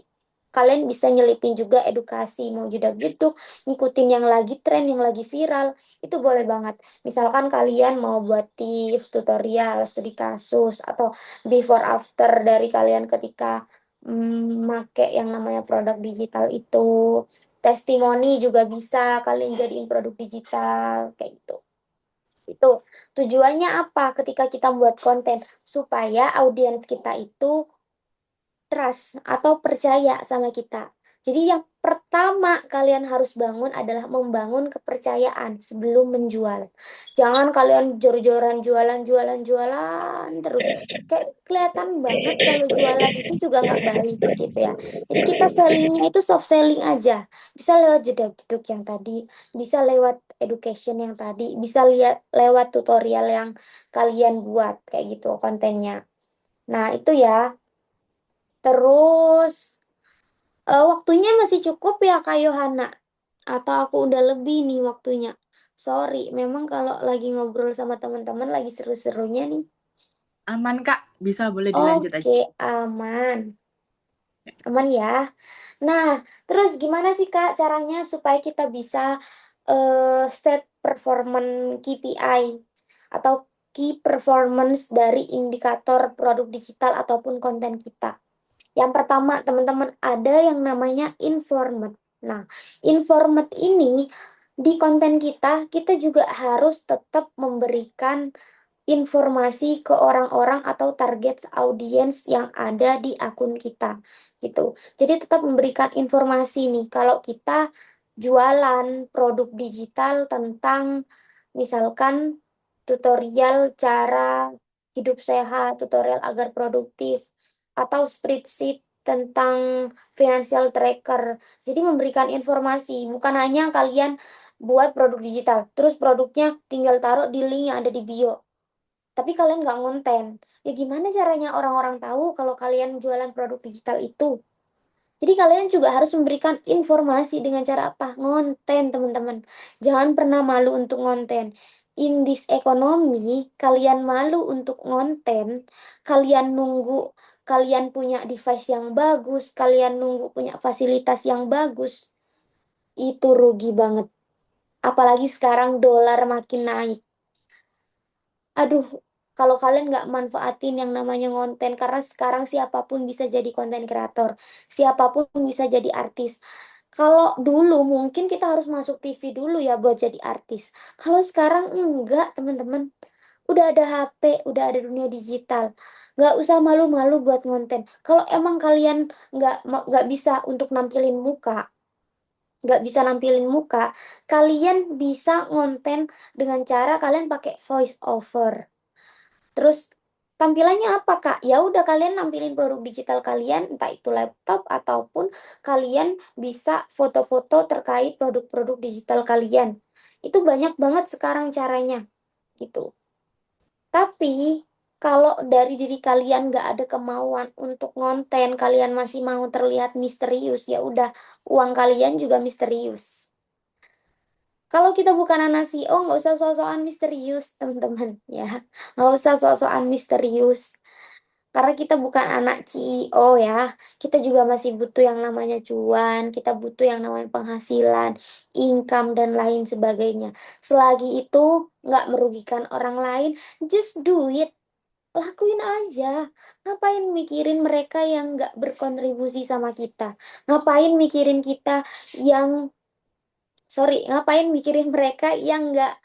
Kalian bisa nyelipin juga edukasi, mau jedak-jeduk, ngikutin yang lagi tren, yang lagi viral, itu boleh banget. Misalkan kalian mau buat tips, tutorial, studi kasus, atau before after dari kalian ketika make yang namanya produk digital itu. Testimoni juga bisa kalian jadiin produk digital, kayak gitu. Itu tujuannya apa ketika kita buat konten? Supaya audiens kita itu trust atau percaya sama kita. Jadi yang pertama kalian harus bangun adalah membangun kepercayaan sebelum menjual. Jangan kalian jor-joran jualan, jualan, jualan terus. Kayak kelihatan banget kalau jualan itu juga nggak baik gitu ya. Jadi kita sellingnya itu soft selling aja. Bisa lewat jedak-jeduk yang tadi, bisa lewat education yang tadi, bisa lihat lewat tutorial yang kalian buat kayak gitu kontennya. Nah, itu ya. Terus waktunya masih cukup ya Kak Yohana? Atau aku udah lebih nih waktunya? Sorry, memang kalau lagi ngobrol sama teman-teman lagi seru-serunya nih. Aman, Kak. Bisa, boleh dilanjut aja. Oke, aman. Aman ya. Nah, terus gimana sih Kak caranya supaya kita bisa set performance KPI atau key performance dari indikator produk digital ataupun konten kita? Yang pertama, teman-teman, ada yang namanya informed. Nah, informed ini di konten kita juga harus tetap memberikan informasi ke orang-orang atau target audiens yang ada di akun kita gitu. Jadi tetap memberikan informasi nih kalau kita jualan produk digital tentang misalkan tutorial cara hidup sehat, tutorial agar produktif atau spreadsheet tentang financial tracker. Jadi memberikan informasi, bukan hanya kalian buat produk digital, terus produknya tinggal taruh di link yang ada di bio tapi kalian nggak ngonten. Ya gimana caranya orang-orang tahu kalau kalian jualan produk digital itu? Jadi kalian juga harus memberikan informasi dengan cara apa? Ngonten, teman-teman. Jangan pernah malu untuk ngonten. In this ekonomi, kalian malu untuk ngonten, kalian nunggu kalian punya device yang bagus, kalian nunggu punya fasilitas yang bagus, itu rugi banget. Apalagi sekarang dolar makin naik. Aduh, kalau kalian nggak manfaatin yang namanya konten, karena sekarang siapapun bisa jadi konten kreator, siapapun bisa jadi artis. Kalau dulu mungkin kita harus masuk TV dulu ya buat jadi artis. Kalau sekarang enggak, teman-teman. Udah ada HP, udah ada dunia digital. Nggak usah malu-malu buat konten. Kalau emang kalian nggak bisa untuk nampilin muka, nggak bisa nampilin muka, kalian bisa ngonten dengan cara kalian pakai voice over. Terus tampilannya apa, Kak? Ya udah kalian nampilin produk digital kalian, entah itu laptop ataupun kalian bisa foto-foto terkait produk-produk digital kalian. Itu banyak banget sekarang caranya gitu. Tapi kalau dari diri kalian nggak ada kemauan untuk ngonten, kalian masih mau terlihat misterius, ya udah uang kalian juga misterius. Kalau kita bukan anak CEO, nggak usah sok-sokan misterius, teman-teman, ya. Nggak usah sok-sokan misterius. Karena kita bukan anak CEO ya. Kita juga masih butuh yang namanya cuan, kita butuh yang namanya penghasilan, income, dan lain sebagainya. Selagi itu nggak merugikan orang lain, just do it. Lakuin aja. Ngapain mikirin mereka yang nggak berkontribusi sama kita? Ngapain mikirin kita yang, ngapain mikirin mereka yang nggak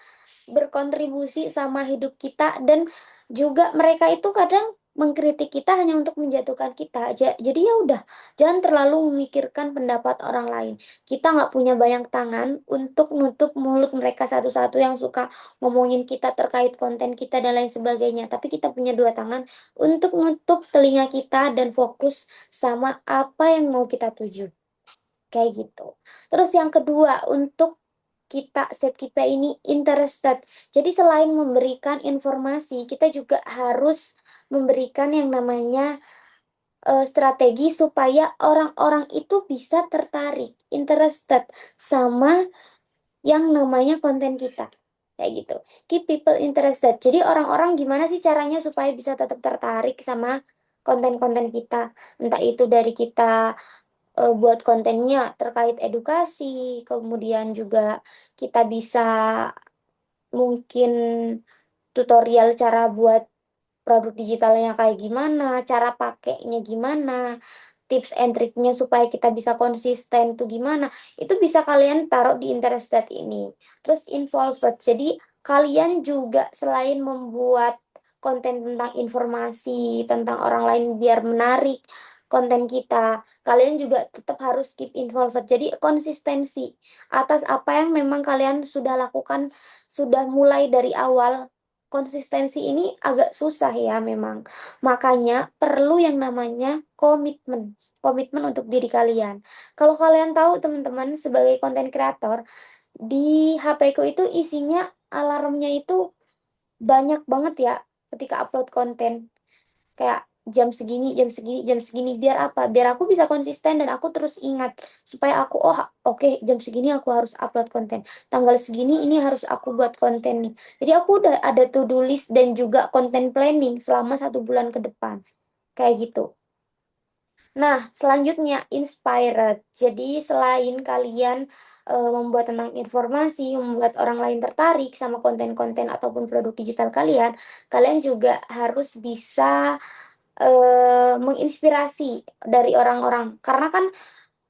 berkontribusi sama hidup kita, dan juga mereka itu kadang mengkritik kita hanya untuk menjatuhkan kita. Jadi ya udah, jangan terlalu memikirkan pendapat orang lain. Kita nggak punya banyak tangan untuk nutup mulut mereka satu-satu yang suka ngomongin kita terkait konten kita dan lain sebagainya. Tapi kita punya dua tangan untuk nutup telinga kita dan fokus sama apa yang mau kita tuju. Kayak gitu. Terus yang kedua, untuk kita set KPI ini interested. Jadi selain memberikan informasi, kita juga harus memberikan yang namanya strategi supaya orang-orang itu bisa tertarik, interested sama yang namanya konten kita. Kayak gitu. Keep people interested. Jadi orang-orang gimana sih caranya supaya bisa tetap tertarik sama konten-konten kita. Entah itu dari kita buat kontennya terkait edukasi, kemudian juga kita bisa mungkin tutorial cara buat produk digitalnya kayak gimana, cara pakainya gimana, tips and triknya supaya kita bisa konsisten tuh gimana. Itu bisa kalian taruh di Interested ini. Terus involved. Jadi kalian juga selain membuat konten tentang informasi tentang orang lain biar menarik konten kita, kalian juga tetap harus keep involved. Jadi konsistensi atas apa yang memang kalian sudah lakukan, sudah mulai dari awal. Konsistensi ini agak susah ya memang. Makanya perlu yang namanya komitmen. Komitmen untuk diri kalian. Kalau kalian tahu teman-teman, sebagai konten kreator, di HP ku itu isinya alarmnya itu banyak banget ya ketika upload konten. Kayak jam segini, jam segini, jam segini. Biar apa? Biar aku bisa konsisten dan aku terus ingat. Supaya aku, oh oke, jam segini aku harus upload konten. Tanggal segini ini harus aku buat konten nih. Jadi aku udah ada to-do list dan juga konten planning selama 1 bulan ke depan. Kayak gitu. Nah, selanjutnya inspired. Jadi selain kalian membuat tentang informasi, membuat orang lain tertarik sama konten-konten ataupun produk digital kalian, kalian juga harus bisa menginspirasi dari orang-orang. Karena kan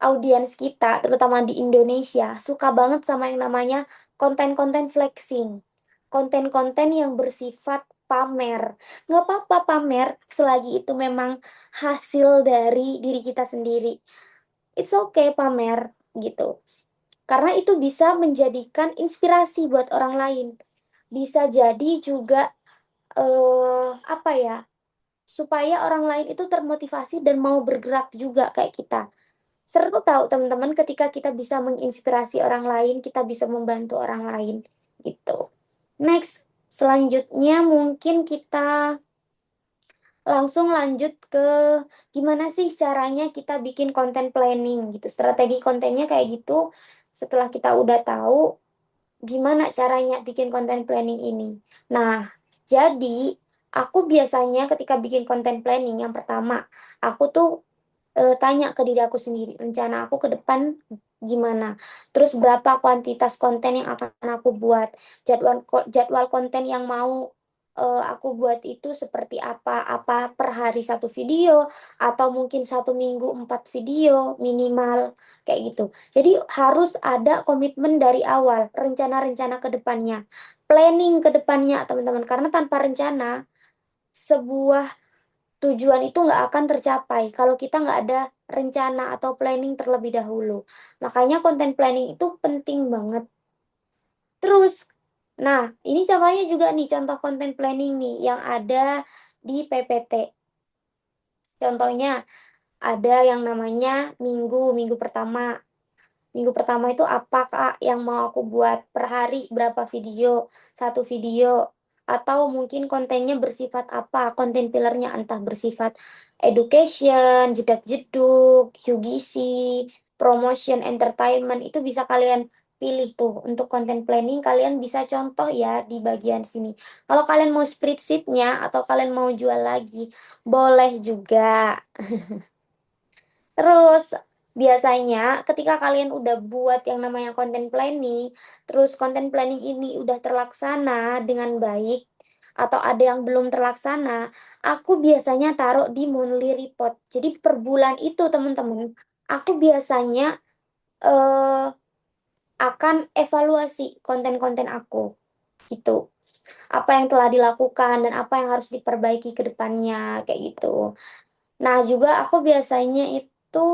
audiens kita, terutama di Indonesia, suka banget sama yang namanya konten-konten flexing. Konten-konten yang bersifat pamer. Nggak apa-apa pamer, selagi itu memang hasil dari diri kita sendiri. It's okay pamer, gitu. Karena itu bisa menjadikan inspirasi buat orang lain. Bisa jadi juga, apa ya, supaya orang lain itu termotivasi dan mau bergerak juga kayak kita. Seru tahu teman-teman ketika kita bisa menginspirasi orang lain, kita bisa membantu orang lain gitu. Next, selanjutnya mungkin kita langsung lanjut ke gimana sih caranya kita bikin konten planning gitu. Strategi kontennya kayak gitu. Setelah kita udah tahu gimana caranya bikin konten planning ini. Nah, jadi aku biasanya ketika bikin konten planning, yang pertama, aku tuh tanya ke diri aku sendiri, rencana aku ke depan gimana. Terus berapa kuantitas konten yang akan aku buat, jadwal jadwal konten yang mau aku buat itu seperti apa per hari satu video atau mungkin satu minggu 4 video minimal kayak gitu. Jadi harus ada komitmen dari awal, rencana-rencana ke depannya, planning ke depannya teman-teman. Karena tanpa rencana sebuah tujuan itu nggak akan tercapai kalau kita nggak ada rencana atau planning terlebih dahulu. Makanya konten planning itu penting banget. Terus, nah ini contohnya juga nih contoh konten planning nih yang ada di PPT. Contohnya ada yang namanya minggu pertama. Minggu pertama itu apa Kak yang mau aku buat per hari berapa video, satu video, atau mungkin kontennya bersifat apa, konten pillarnya entah bersifat education, jedak-jeduk, UGC, promotion, entertainment, itu bisa kalian pilih tuh untuk konten planning, kalian bisa contoh ya di bagian sini. Kalau kalian mau spreadsheet-nya atau kalian mau jual lagi, boleh juga. Terus biasanya ketika kalian udah buat yang namanya content planning, terus content planning ini udah terlaksana dengan baik atau ada yang belum terlaksana, aku biasanya taruh di monthly report. Jadi per bulan itu teman-teman, aku biasanya eh, akan evaluasi konten-konten aku gitu. Apa yang telah dilakukan dan apa yang harus diperbaiki ke depannya kayak gitu. Nah, juga aku biasanya itu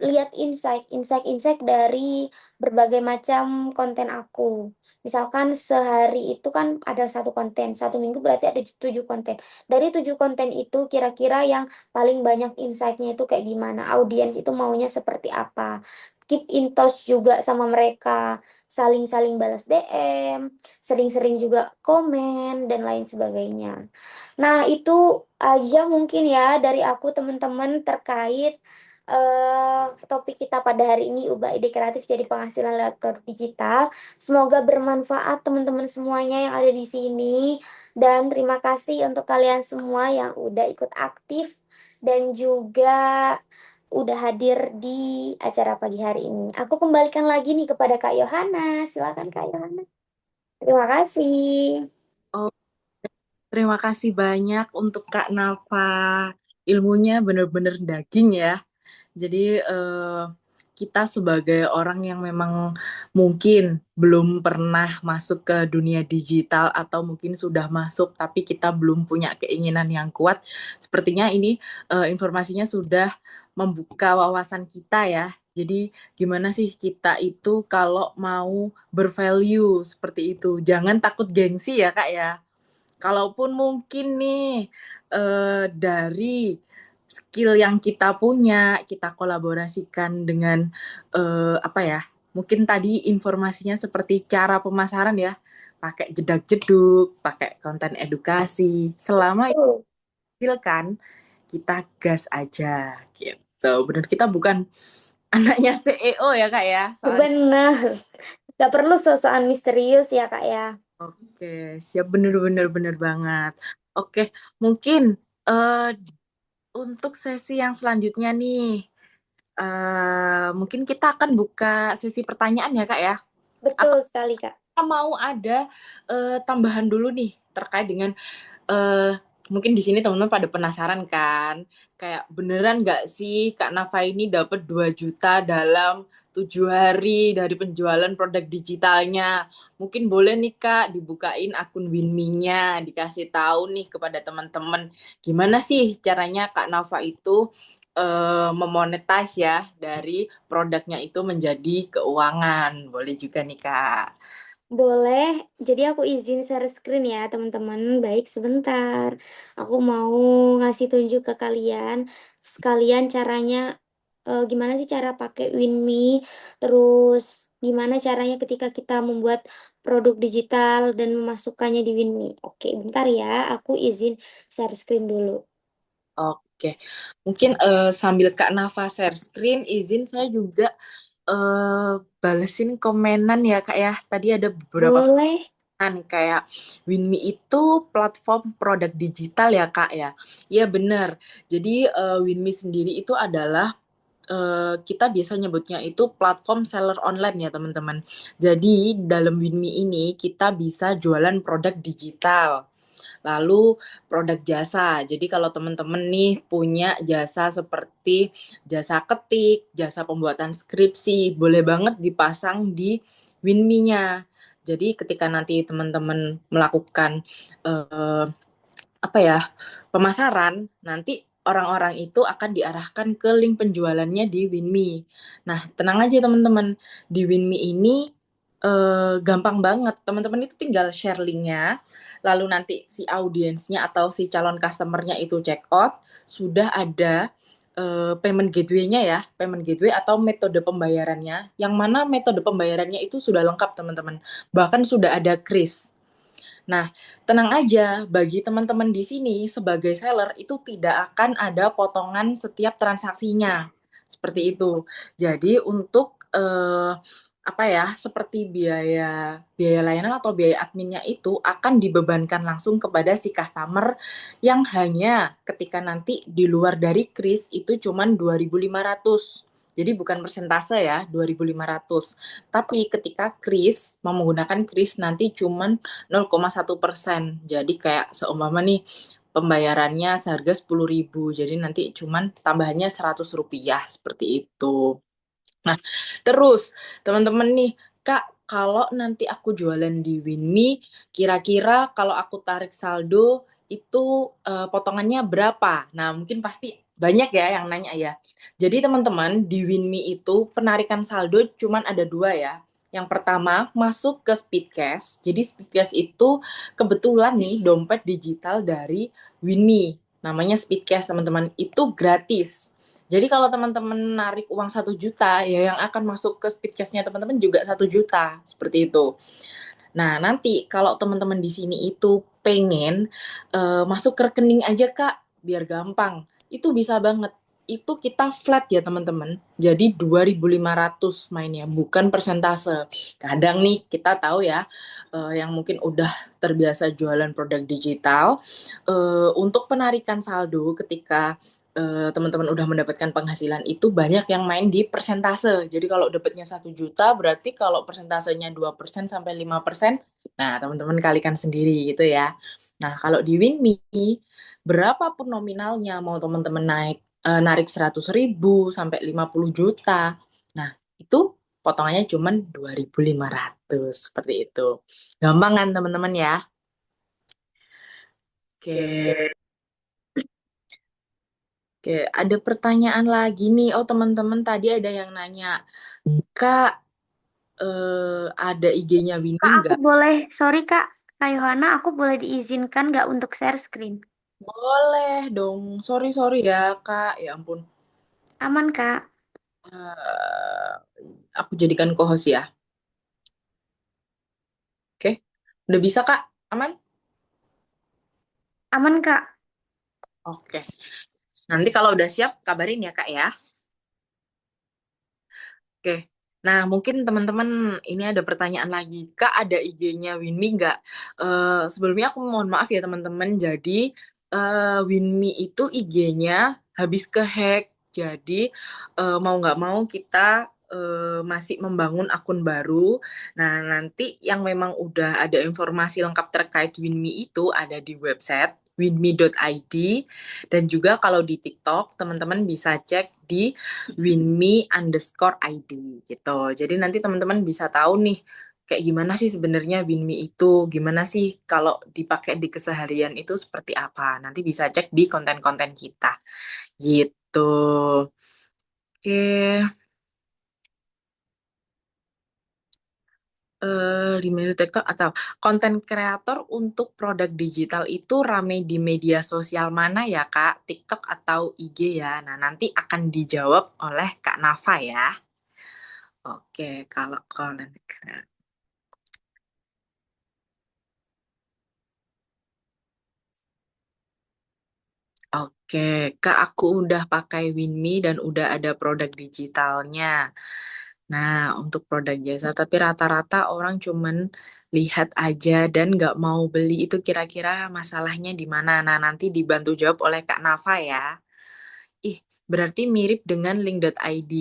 lihat insight dari berbagai macam konten aku. Misalkan sehari itu kan ada satu konten, satu minggu berarti ada 7 konten. Dari 7 konten itu kira-kira yang paling banyak insight-nya itu kayak gimana, audiens itu maunya seperti apa. Keep in touch juga sama mereka, saling-saling balas DM, sering-sering juga komen, dan lain sebagainya. Nah, itu aja mungkin ya dari aku teman-teman terkait topik kita pada hari ini, ubah ide kreatif jadi penghasilan lewat produk digital. Semoga bermanfaat teman-teman semuanya yang ada di sini. Dan terima kasih untuk kalian semua yang udah ikut aktif dan juga udah hadir di acara pagi hari ini. Aku kembalikan lagi nih kepada Kak Yohana. Silakan Kak Yohana. Terima kasih. Oh, terima kasih banyak untuk Kak Nafa. Ilmunya bener-bener daging ya. Jadi kita sebagai orang yang memang mungkin belum pernah masuk ke dunia digital atau mungkin sudah masuk tapi kita belum punya keinginan yang kuat, sepertinya ini informasinya sudah membuka wawasan kita ya. Jadi gimana sih kita itu kalau mau bervalue seperti itu? Jangan takut gengsi ya Kak ya. Kalaupun mungkin nih dari skill yang kita punya, kita kolaborasikan dengan apa ya? Mungkin tadi informasinya seperti cara pemasaran ya, pakai jedak-jeduk, pakai konten edukasi. Selama itu Tuh, kan kita gas aja gitu. Benar kita bukan anaknya CEO ya Kak ya. Soalnya benar. Gak perlu sosokan misterius ya Kak ya. oke, siap bener-bener bener banget. Oke, mungkin eh untuk sesi yang selanjutnya nih, mungkin kita akan buka sesi pertanyaan ya Kak ya. Atau Betul sekali Kak. kita mau ada tambahan dulu nih terkait dengan eh mungkin di sini teman-teman pada penasaran kan, kayak beneran nggak sih Kak Nafa ini dapat 2 juta dalam 7 hari dari penjualan produk digitalnya. Mungkin boleh nih Kak dibukain akun Winmi-nya, dikasih tahu nih kepada teman-teman gimana sih caranya Kak Nafa itu memonetize ya dari produknya itu menjadi keuangan. Boleh juga nih Kak. Boleh, jadi aku izin share screen ya teman-teman. Baik, sebentar. Aku mau ngasih tunjuk ke kalian sekalian caranya, gimana sih cara pakai WinMe, terus gimana caranya ketika kita membuat produk digital dan memasukkannya di WinMe. Oke, bentar ya, aku izin share screen dulu. Oke, mungkin sambil Kak Nafa share screen, izin saya juga balesin komenan ya Kak ya. Tadi ada beberapa Boleh? kan kayak Winme itu platform produk digital ya Kak ya. Iya benar. Jadi Winme sendiri itu adalah kita biasa nyebutnya itu platform seller online ya teman-teman. Jadi dalam Winme ini kita bisa jualan produk digital. Lalu produk jasa. Jadi kalau teman-teman nih punya jasa seperti jasa ketik, jasa pembuatan skripsi, boleh banget dipasang di Winme-nya. Jadi ketika nanti teman-teman melakukan eh, apa ya, pemasaran, nanti orang-orang itu akan diarahkan ke link penjualannya di Winme. Nah, tenang aja teman-teman, di Winme ini gampang banget. Teman-teman itu tinggal share linknya, lalu nanti si audiensnya atau si calon customernya itu check out, sudah ada payment gateway-nya ya, payment gateway atau metode pembayarannya, yang mana metode pembayarannya itu sudah lengkap teman-teman. Bahkan sudah ada kris. Nah, tenang aja, bagi teman-teman di sini sebagai seller itu tidak akan ada potongan setiap transaksinya. Seperti itu. Jadi untuk apa ya, seperti biaya biaya layanan atau biaya adminnya itu akan dibebankan langsung kepada si customer yang hanya ketika nanti di luar dari kris itu cuman 2.500. Jadi bukan persentase ya, 2.500. Tapi ketika kris, mau menggunakan kris nanti cuman 0,1%. Jadi kayak seumpama nih pembayarannya seharga 10.000. Jadi nanti cuman tambahannya 100 rupiah seperti itu. Nah, terus teman-teman nih, Kak, kalau nanti aku jualan di Winme, kira-kira kalau aku tarik saldo itu potongannya berapa? Nah, mungkin pasti banyak ya yang nanya ya. Jadi teman-teman, di Winme itu penarikan saldo cuman ada dua ya. Yang pertama, masuk ke Speedcash. Jadi Speedcash itu kebetulan nih dompet digital dari Winme. Namanya Speedcash, teman-teman. Itu gratis. Jadi kalau teman-teman narik uang 1 juta, ya yang akan masuk ke Speedcast-nya teman-teman juga 1 juta, seperti itu. Nah, nanti kalau teman-teman di sini itu pengen masuk ke rekening aja Kak, biar gampang. Itu bisa banget. Itu kita flat ya teman-teman. Jadi 2.500 mainnya, bukan persentase. Kadang nih kita tahu ya, yang mungkin udah terbiasa jualan produk digital, untuk penarikan saldo ketika teman-teman udah mendapatkan penghasilan itu banyak yang main di persentase. Jadi kalau dapatnya 1 juta, berarti kalau persentasenya 2% sampai 5%, nah teman-teman kalikan sendiri gitu ya. Nah kalau di Winme, berapapun nominalnya, mau teman-teman narik 100.000 sampai 50 juta, nah itu potongannya cuma 2.500 seperti itu. Gampang kan teman-teman ya? Oke. Oke, ada pertanyaan lagi nih. Oh, teman-teman tadi ada yang nanya, Kak, ada IG-nya Winnie Kak, aku nggak? boleh, sorry Kak, Kak Yohana, aku boleh diizinkan nggak untuk share screen? Boleh dong. Sorry, sorry ya, Kak. Ya ampun. Aman Kak? Eh, aku jadikan co-host ya. Oke. Udah bisa, Kak? Aman? Aman Kak? Oke. Nanti kalau udah siap, kabarin ya, Kak ya. Oke. Nah, mungkin teman-teman ini ada pertanyaan lagi. Kak, ada IG-nya Winnie nggak? Sebelumnya aku mohon maaf ya teman-teman. Jadi, Winnie itu IG-nya habis ke-hack. Jadi, mau nggak mau kita masih membangun akun baru. Nah, nanti yang memang udah ada informasi lengkap terkait Winnie itu ada di website winme.id, dan juga kalau di TikTok teman-teman bisa cek di winme_id gitu. Jadi nanti teman-teman bisa tahu nih kayak gimana sih sebenarnya Winme itu, gimana sih kalau dipakai di keseharian itu seperti apa. Nanti bisa cek di konten-konten kita gitu. Oke, di media TikTok atau konten kreator untuk produk digital itu rame di media sosial mana ya Kak? TikTok atau IG ya? Nah, nanti akan dijawab oleh Kak Nafa ya. Oke, kalau konten kreator. Oke, Kak, aku udah pakai Winme dan udah ada produk digitalnya. Nah, untuk produk jasa, tapi rata-rata orang cuman lihat aja dan nggak mau beli. Itu kira-kira masalahnya di mana? Nah, nanti dibantu jawab oleh Kak Nafa ya. Ih, berarti mirip dengan link.id.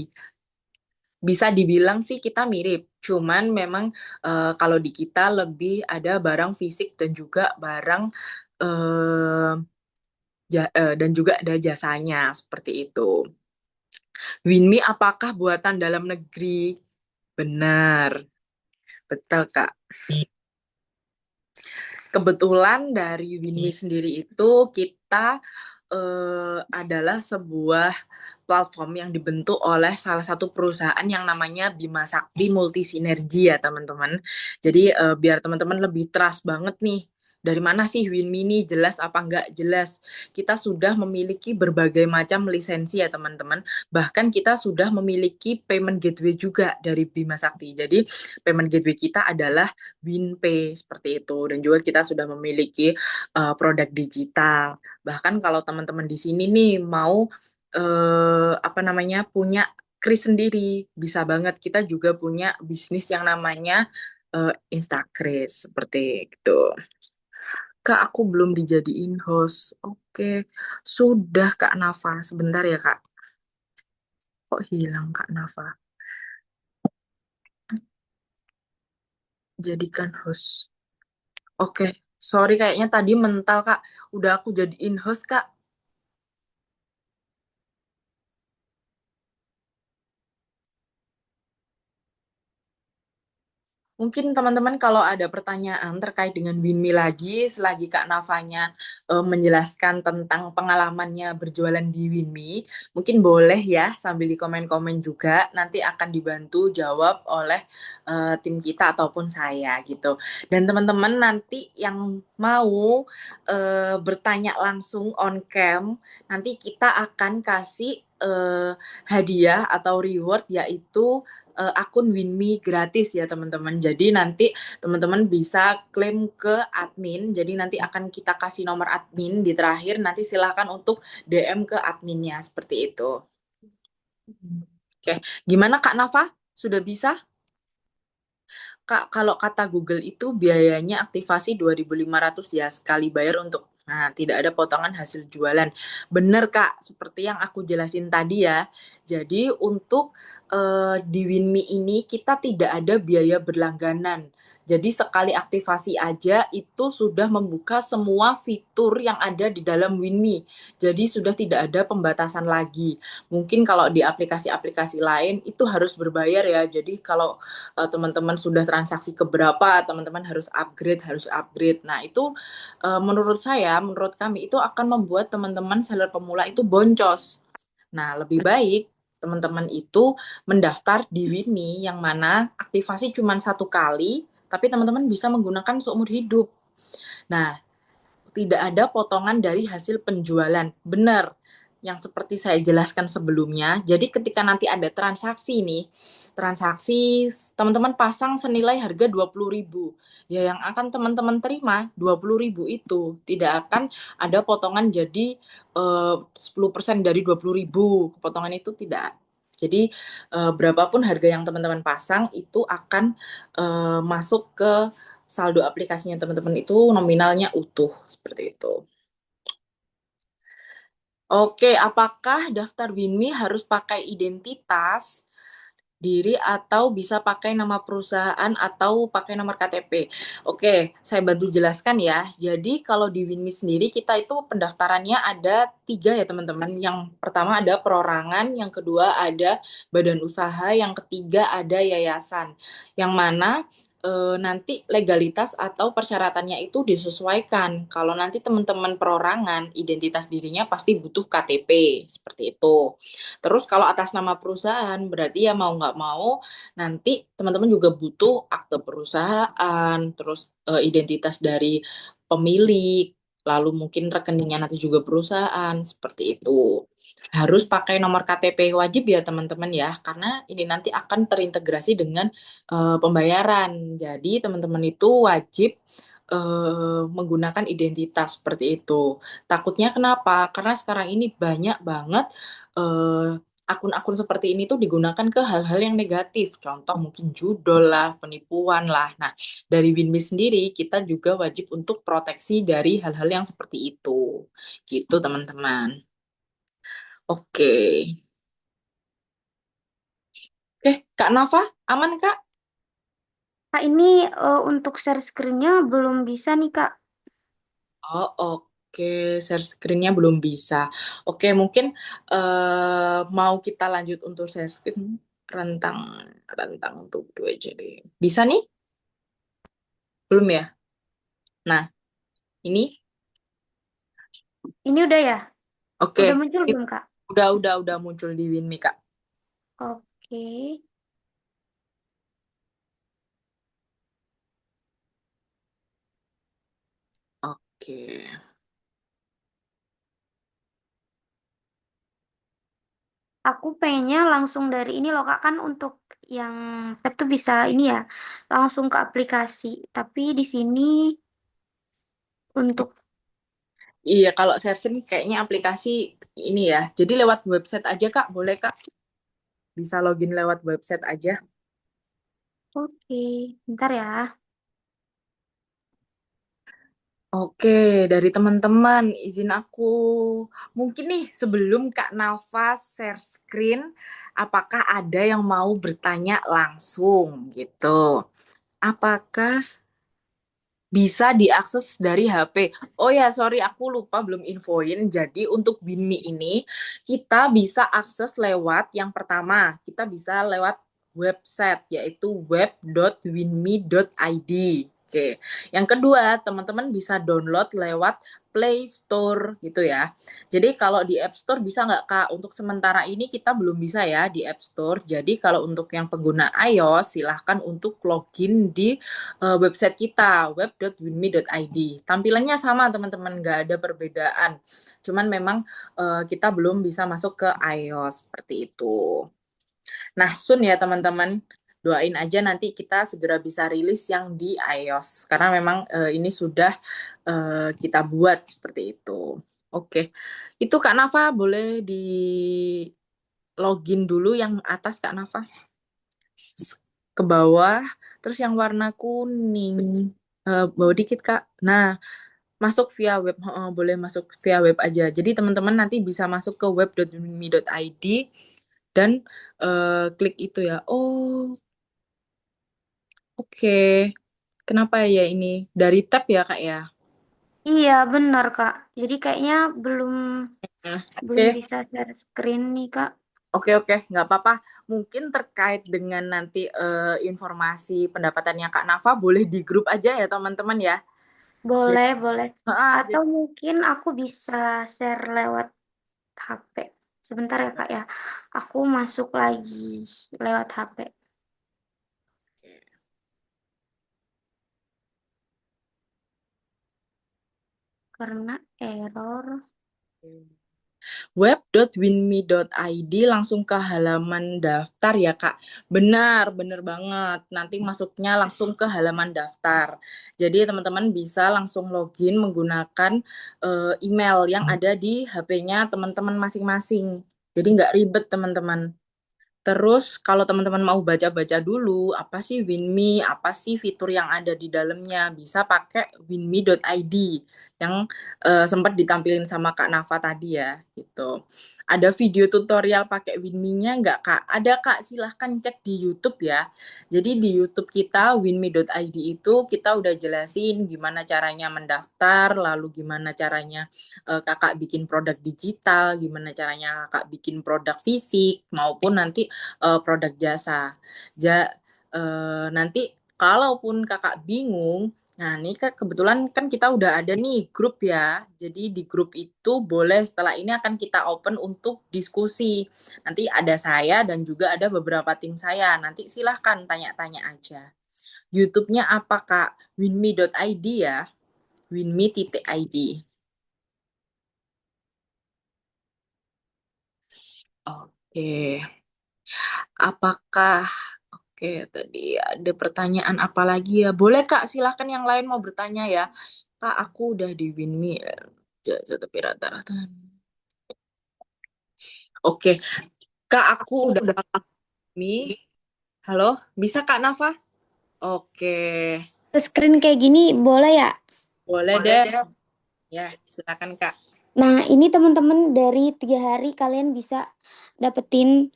Bisa dibilang sih kita mirip, cuman memang kalau di kita lebih ada barang fisik dan juga barang eh, dan juga ada jasanya seperti itu. Winmi apakah buatan dalam negeri? Benar, betul Kak. Kebetulan dari Winmi sendiri itu kita adalah sebuah platform yang dibentuk oleh salah satu perusahaan yang namanya Bima Sakti Multisinergi ya teman-teman. Jadi biar teman-teman lebih trust banget nih. Dari mana sih Winmi ini jelas apa enggak jelas. Kita sudah memiliki berbagai macam lisensi ya teman-teman. Bahkan kita sudah memiliki payment gateway juga dari Bima Sakti. Jadi payment gateway kita adalah WinPay seperti itu. Dan juga kita sudah memiliki produk digital. Bahkan kalau teman-teman di sini nih mau apa namanya punya kris sendiri, bisa banget. Kita juga punya bisnis yang namanya Instakris seperti itu. Kak, aku belum dijadiin host. Oke, sudah Kak Nafa. Sebentar ya Kak. Kok hilang Kak Nafa? Jadikan host. Oke, sorry kayaknya tadi mental Kak. Udah aku jadiin host Kak. Mungkin teman-teman kalau ada pertanyaan terkait dengan Winmi lagi, selagi Kak Navanya menjelaskan tentang pengalamannya berjualan di Winmi, mungkin boleh ya sambil di komen-komen juga, nanti akan dibantu jawab oleh tim kita ataupun saya gitu. Dan teman-teman nanti yang mau bertanya langsung on cam, nanti kita akan kasih hadiah atau reward yaitu akun Winmi gratis ya teman-teman. Jadi nanti teman-teman bisa klaim ke admin. Jadi nanti akan kita kasih nomor admin di terakhir. Nanti silakan untuk DM ke adminnya seperti itu. Oke, gimana Kak Nafa? Sudah bisa? Kak, kalau kata Google itu biayanya aktivasi 2.500 ya sekali bayar untuk tidak ada potongan hasil jualan. Bener Kak, seperti yang aku jelasin tadi ya. Jadi untuk di Winmi ini kita tidak ada biaya berlangganan. Jadi sekali aktivasi aja itu sudah membuka semua fitur yang ada di dalam Winmi. Jadi sudah tidak ada pembatasan lagi. Mungkin kalau di aplikasi-aplikasi lain itu harus berbayar ya. Jadi kalau teman-teman sudah transaksi ke berapa, teman-teman harus upgrade, harus upgrade. Nah, itu menurut saya, menurut kami itu akan membuat teman-teman seller pemula itu boncos. Nah, lebih baik teman-teman itu mendaftar di Winmi yang mana aktivasi cuma 1 kali, tapi teman-teman bisa menggunakan seumur hidup. Nah, tidak ada potongan dari hasil penjualan. Benar, yang seperti saya jelaskan sebelumnya. Jadi ketika nanti ada transaksi nih, transaksi teman-teman pasang senilai harga 20.000. Ya yang akan teman-teman terima 20.000 itu tidak akan ada potongan jadi 10% dari 20.000. Potongan itu tidak. Jadi berapapun harga yang teman-teman pasang itu akan masuk ke saldo aplikasinya teman-teman itu nominalnya utuh seperti itu. Oke, apakah daftar Winmi harus pakai identitas diri atau bisa pakai nama perusahaan atau pakai nomor KTP? Oke, saya bantu jelaskan ya. Jadi kalau di Winmi sendiri kita itu pendaftarannya ada 3 ya teman-teman. Yang pertama ada perorangan, yang kedua ada badan usaha, yang ketiga ada yayasan. Yang mana nanti legalitas atau persyaratannya itu disesuaikan. Kalau nanti teman-teman perorangan, identitas dirinya pasti butuh KTP, seperti itu. Terus kalau atas nama perusahaan, berarti ya mau nggak mau, nanti teman-teman juga butuh akte perusahaan, terus identitas dari pemilik, lalu mungkin rekeningnya nanti juga perusahaan, seperti itu. Harus pakai nomor KTP wajib ya teman-teman ya, karena ini nanti akan terintegrasi dengan pembayaran. Jadi teman-teman itu wajib menggunakan identitas seperti itu. Takutnya kenapa? Karena sekarang ini banyak banget akun-akun seperti ini tuh digunakan ke hal-hal yang negatif. Contoh mungkin judol lah, penipuan lah. Nah, dari Winmi sendiri kita juga wajib untuk proteksi dari hal-hal yang seperti itu. Gitu teman-teman. Oke. Oke, Kak Nafa, aman Kak? Kak, ini untuk share screen-nya belum bisa nih, Kak. Oh, oke. Share screen-nya belum bisa. Oke, mungkin mau kita lanjut untuk share screen rentang rentang untuk dua jadi. Bisa nih? Belum ya? Nah, ini Ini udah ya? oke. Udah muncul Ini belum, Kak? udah muncul di Winmi, Kak. Oke. Oke. Aku pengennya langsung dari ini loh, Kak. Kan untuk yang tab tuh bisa ini ya, langsung ke aplikasi. Tapi di sini untuk Iya, kalau share screen kayaknya aplikasi ini ya. Jadi lewat website aja, Kak. Boleh, Kak? Bisa login lewat website aja. oke, bentar ya. Oke, dari teman-teman, izin aku. Mungkin nih sebelum Kak Nafa share screen, apakah ada yang mau bertanya langsung gitu? Apakah bisa diakses dari HP? Oh ya, sorry aku lupa belum infoin. Jadi untuk Binmi ini kita bisa akses lewat yang pertama, kita bisa lewat website yaitu web.winmi.id. Oke. Yang kedua, teman-teman bisa download lewat Play Store gitu ya. Jadi kalau di App Store bisa nggak Kak? Untuk sementara ini kita belum bisa ya di App Store. Jadi kalau untuk yang pengguna iOS silahkan untuk login di website kita web.winmi.id. Tampilannya sama teman-teman, nggak ada perbedaan. Cuman memang kita belum bisa masuk ke iOS seperti itu. Nah, soon ya teman-teman. Doain aja nanti kita segera bisa rilis yang di iOS. Karena memang ini sudah kita buat seperti itu. Oke. Itu Kak Nafa boleh di login dulu yang atas Kak Nafa. Ke bawah, terus yang warna kuning. Bawah dikit Kak. Nah, masuk via web, boleh masuk via web aja. Jadi teman-teman nanti bisa masuk ke web.mi.id dan klik itu ya. Oh, oke. Kenapa ya ini? Dari tab ya Kak ya? Iya, benar, Kak. Jadi kayaknya belum belum Oke. bisa share screen nih, Kak. Oke, nggak apa-apa. Mungkin terkait dengan nanti informasi pendapatannya Kak Nafa, boleh di grup aja ya teman-teman ya. Jadi, Boleh, boleh. jadi Atau mungkin aku bisa share lewat HP. Sebentar ya, Kak ya. Aku masuk lagi lewat HP karena error. web.winmi.id langsung ke halaman daftar ya Kak. Benar banget. Nanti masuknya langsung ke halaman daftar. Jadi teman-teman bisa langsung login menggunakan email yang ada di HP-nya teman-teman masing-masing. Jadi nggak ribet teman-teman. Terus kalau teman-teman mau baca-baca dulu apa sih Winmi, apa sih fitur yang ada di dalamnya, bisa pakai winmi.id yang sempat ditampilin sama Kak Nafa tadi ya, gitu. Ada video tutorial pakai Winmi-nya nggak Kak? Ada Kak, silahkan cek di YouTube ya. Jadi di YouTube kita winmi.id itu kita udah jelasin gimana caranya mendaftar, lalu gimana caranya Kakak bikin produk digital, gimana caranya Kakak bikin produk fisik maupun nanti produk jasa. Nanti kalaupun kakak bingung, nah ini kan kebetulan kan kita udah ada nih grup ya. Jadi di grup itu boleh setelah ini akan kita open untuk diskusi. Nanti ada saya dan juga ada beberapa tim saya. Nanti silahkan tanya-tanya aja. YouTube-nya apa Kak? winmi.id ya. winmi.id. Oke. Apakah Oke, tadi ada pertanyaan apa lagi ya? Boleh Kak, silahkan yang lain mau bertanya ya. Kak, aku udah di Winmi. Tapi rata-rata. Oke, Kak, aku udah Winmi. Halo, bisa Kak Nafa? Oke, Screen kayak gini boleh ya? boleh deh. Ya, silakan Kak. Nah, ini teman-teman dari 3 hari kalian bisa dapetin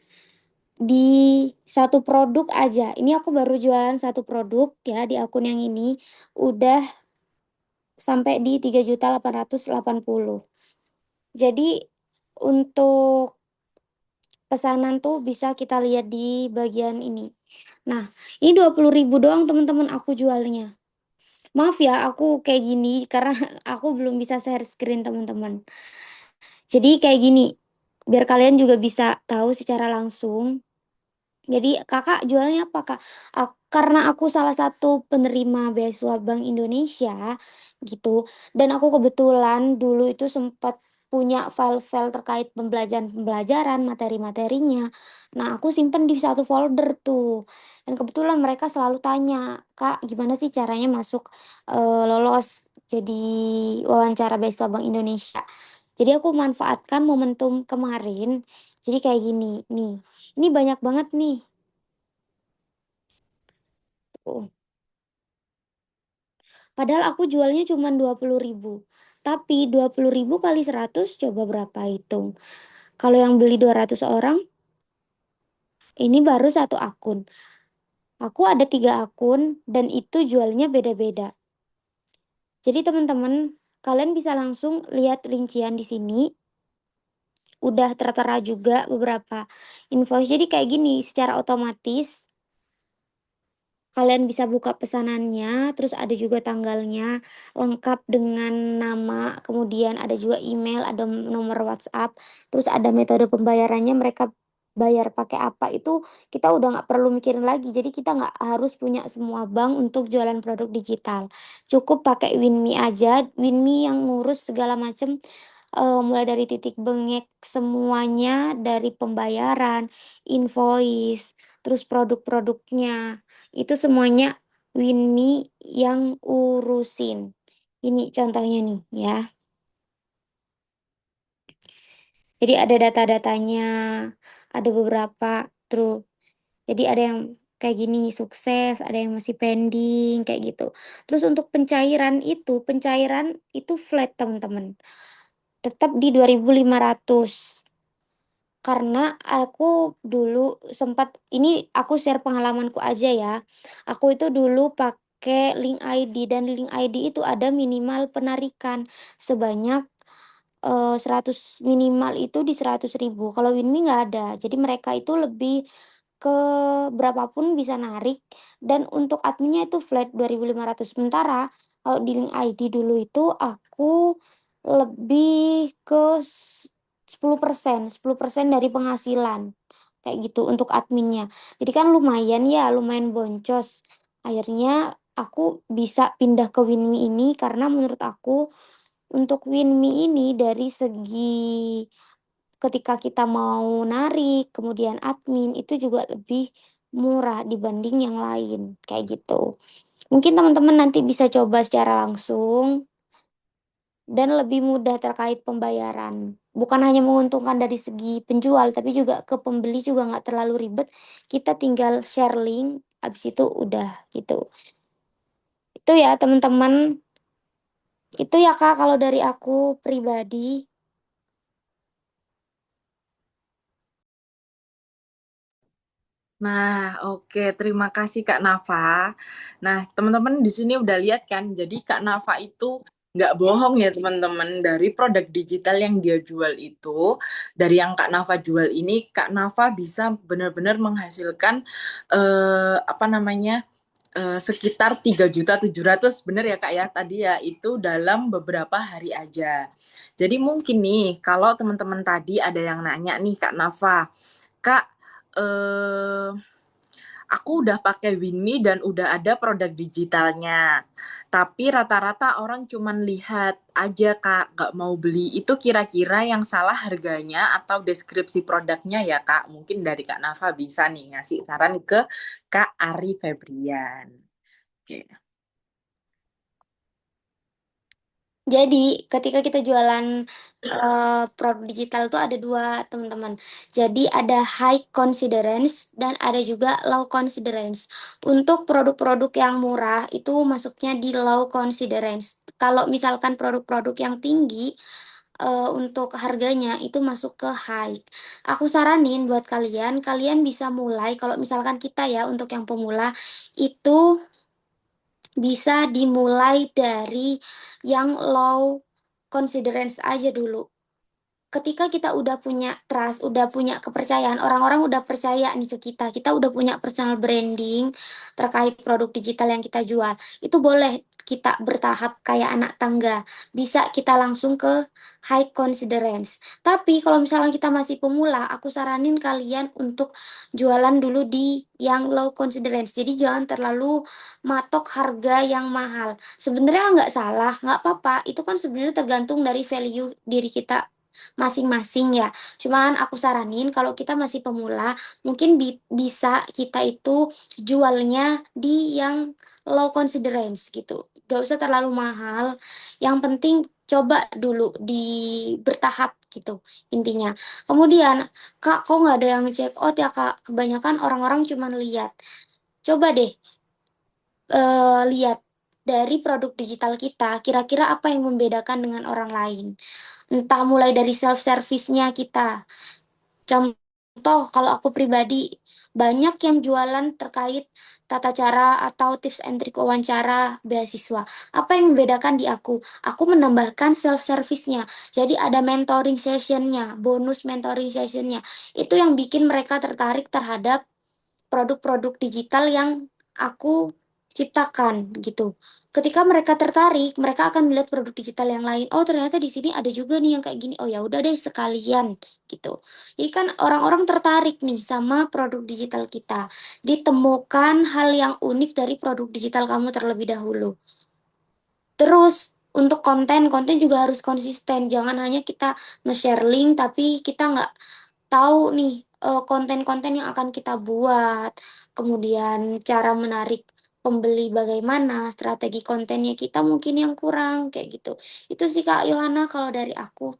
di satu produk aja. Ini aku baru jualan satu produk ya di akun yang ini udah sampai di 3.880.000. Jadi untuk pesanan tuh bisa kita lihat di bagian ini. Nah, ini 20.000 doang teman-teman aku jualnya. Maaf ya aku kayak gini karena aku belum bisa share screen teman-teman. Jadi kayak gini, biar kalian juga bisa tahu secara langsung. Jadi Kakak jualnya apa Kak? Karena aku salah satu penerima beasiswa Bank Indonesia gitu, dan aku kebetulan dulu itu sempat punya file-file terkait pembelajaran-pembelajaran, materi-materinya. Nah, aku simpen di satu folder tuh. Dan kebetulan mereka selalu tanya, "Kak, gimana sih caranya masuk lolos jadi wawancara beasiswa Bank Indonesia?" Jadi aku manfaatkan momentum kemarin. Jadi kayak gini, nih. Ini banyak banget nih. Tuh. Padahal aku jualnya cuma 20.000. Tapi 20.000 kali 100 coba berapa hitung. Kalau yang beli 200 orang, ini baru satu akun. Aku ada 3 akun dan itu jualnya beda-beda. Jadi teman-teman, kalian bisa langsung lihat rincian di sini. Udah tertera juga beberapa invoice. Jadi kayak gini, secara otomatis kalian bisa buka pesanannya, terus ada juga tanggalnya, lengkap dengan nama, kemudian ada juga email, ada nomor WhatsApp, terus ada metode pembayarannya, mereka bayar pakai apa, itu kita udah nggak perlu mikirin lagi. Jadi kita nggak harus punya semua bank untuk jualan produk digital. Cukup pakai WinMe aja, WinMe yang ngurus segala macam, mulai dari titik bengek semuanya, dari pembayaran, invoice, terus produk-produknya. Itu semuanya WinMe yang urusin. Ini contohnya nih ya. Jadi ada data-datanya, ada beberapa jadi ada yang kayak gini sukses, ada yang masih pending kayak gitu. Terus untuk pencairan itu flat teman-teman. Tetap di 2.500. Karena aku dulu sempat ini aku share pengalamanku aja ya. Aku itu dulu pakai link ID dan link ID itu ada minimal penarikan sebanyak 100 minimal itu di 100.000. Kalau Winme nggak ada. Jadi mereka itu lebih ke berapapun bisa narik dan untuk adminnya itu flat 2.500. Sementara kalau di link ID dulu itu aku lebih ke 10% dari penghasilan, kayak gitu untuk adminnya. Jadi kan lumayan ya, lumayan boncos. Akhirnya aku bisa pindah ke Winme ini karena menurut aku untuk Winme ini dari segi ketika kita mau narik, kemudian admin, itu juga lebih murah dibanding yang lain, kayak gitu. Mungkin teman-teman nanti bisa coba secara langsung dan lebih mudah terkait pembayaran. Bukan hanya menguntungkan dari segi penjual, tapi juga ke pembeli juga nggak terlalu ribet. Kita tinggal share link, habis itu udah gitu. Itu ya teman-teman. Itu ya Kak kalau dari aku pribadi. Nah, oke, terima kasih Kak Nafa. Nah, teman-teman di sini udah lihat kan, jadi Kak Nafa itu nggak bohong ya teman-teman, dari produk digital yang dia jual itu, dari yang Kak Nafa jual ini, Kak Nafa bisa benar-benar menghasilkan apa namanya sekitar 3.700.000, bener ya Kak ya tadi ya, itu dalam beberapa hari aja. Jadi mungkin nih kalau teman-teman tadi ada yang nanya nih Kak Nafa, Kak, eh aku udah pakai Winme dan udah ada produk digitalnya. Tapi rata-rata orang cuman lihat aja Kak, nggak mau beli. Itu kira-kira yang salah harganya atau deskripsi produknya ya Kak? Mungkin dari Kak Nafa bisa nih ngasih saran ke Kak Ari Febrian. Oke. Jadi, ketika kita jualan produk digital itu ada dua, teman-teman. Jadi, ada high considerance dan ada juga low considerance. Untuk produk-produk yang murah itu masuknya di low considerance. Kalau misalkan produk-produk yang tinggi, untuk harganya itu masuk ke high. Aku saranin buat kalian, kalian bisa mulai kalau misalkan kita ya untuk yang pemula itu bisa dimulai dari yang low considerance aja dulu. Ketika kita udah punya trust, udah punya kepercayaan, orang-orang udah percaya nih ke kita udah punya personal branding terkait produk digital yang kita jual. Itu boleh kita bertahap kayak anak tangga. Bisa kita langsung ke high considerance. Tapi kalau misalnya kita masih pemula, aku saranin kalian untuk jualan dulu di yang low considerance. Jadi jangan terlalu matok harga yang mahal. Sebenarnya nggak salah, nggak apa-apa. Itu kan sebenarnya tergantung dari value diri kita masing-masing ya. Cuman aku saranin kalau kita masih pemula, mungkin bisa kita itu jualnya di yang low considerance gitu. Gak usah terlalu mahal. Yang penting coba dulu di bertahap gitu intinya. Kemudian, Kak, kok nggak ada yang check out ya, Kak? Kebanyakan orang-orang cuman lihat. Coba deh lihat dari produk digital kita, kira-kira apa yang membedakan dengan orang lain. Entah mulai dari self service-nya kita. Contoh, kalau aku pribadi, banyak yang jualan terkait tata cara atau tips and trick wawancara beasiswa. Apa yang membedakan di aku? Aku menambahkan self service-nya. Jadi ada mentoring session-nya, bonus mentoring session-nya. Itu yang bikin mereka tertarik terhadap produk-produk digital yang aku ciptakan gitu. Ketika mereka tertarik, mereka akan melihat produk digital yang lain. Oh, ternyata di sini ada juga nih yang kayak gini. Oh, ya udah deh sekalian gitu. Jadi kan orang-orang tertarik nih sama produk digital kita. Ditemukan hal yang unik dari produk digital kamu terlebih dahulu. Terus untuk konten juga harus konsisten. Jangan hanya kita nge-share link tapi kita nggak tahu nih konten-konten yang akan kita buat, kemudian cara menarik pembeli bagaimana, strategi kontennya kita mungkin yang kurang kayak gitu. Itu sih Kak Yohana kalau dari aku.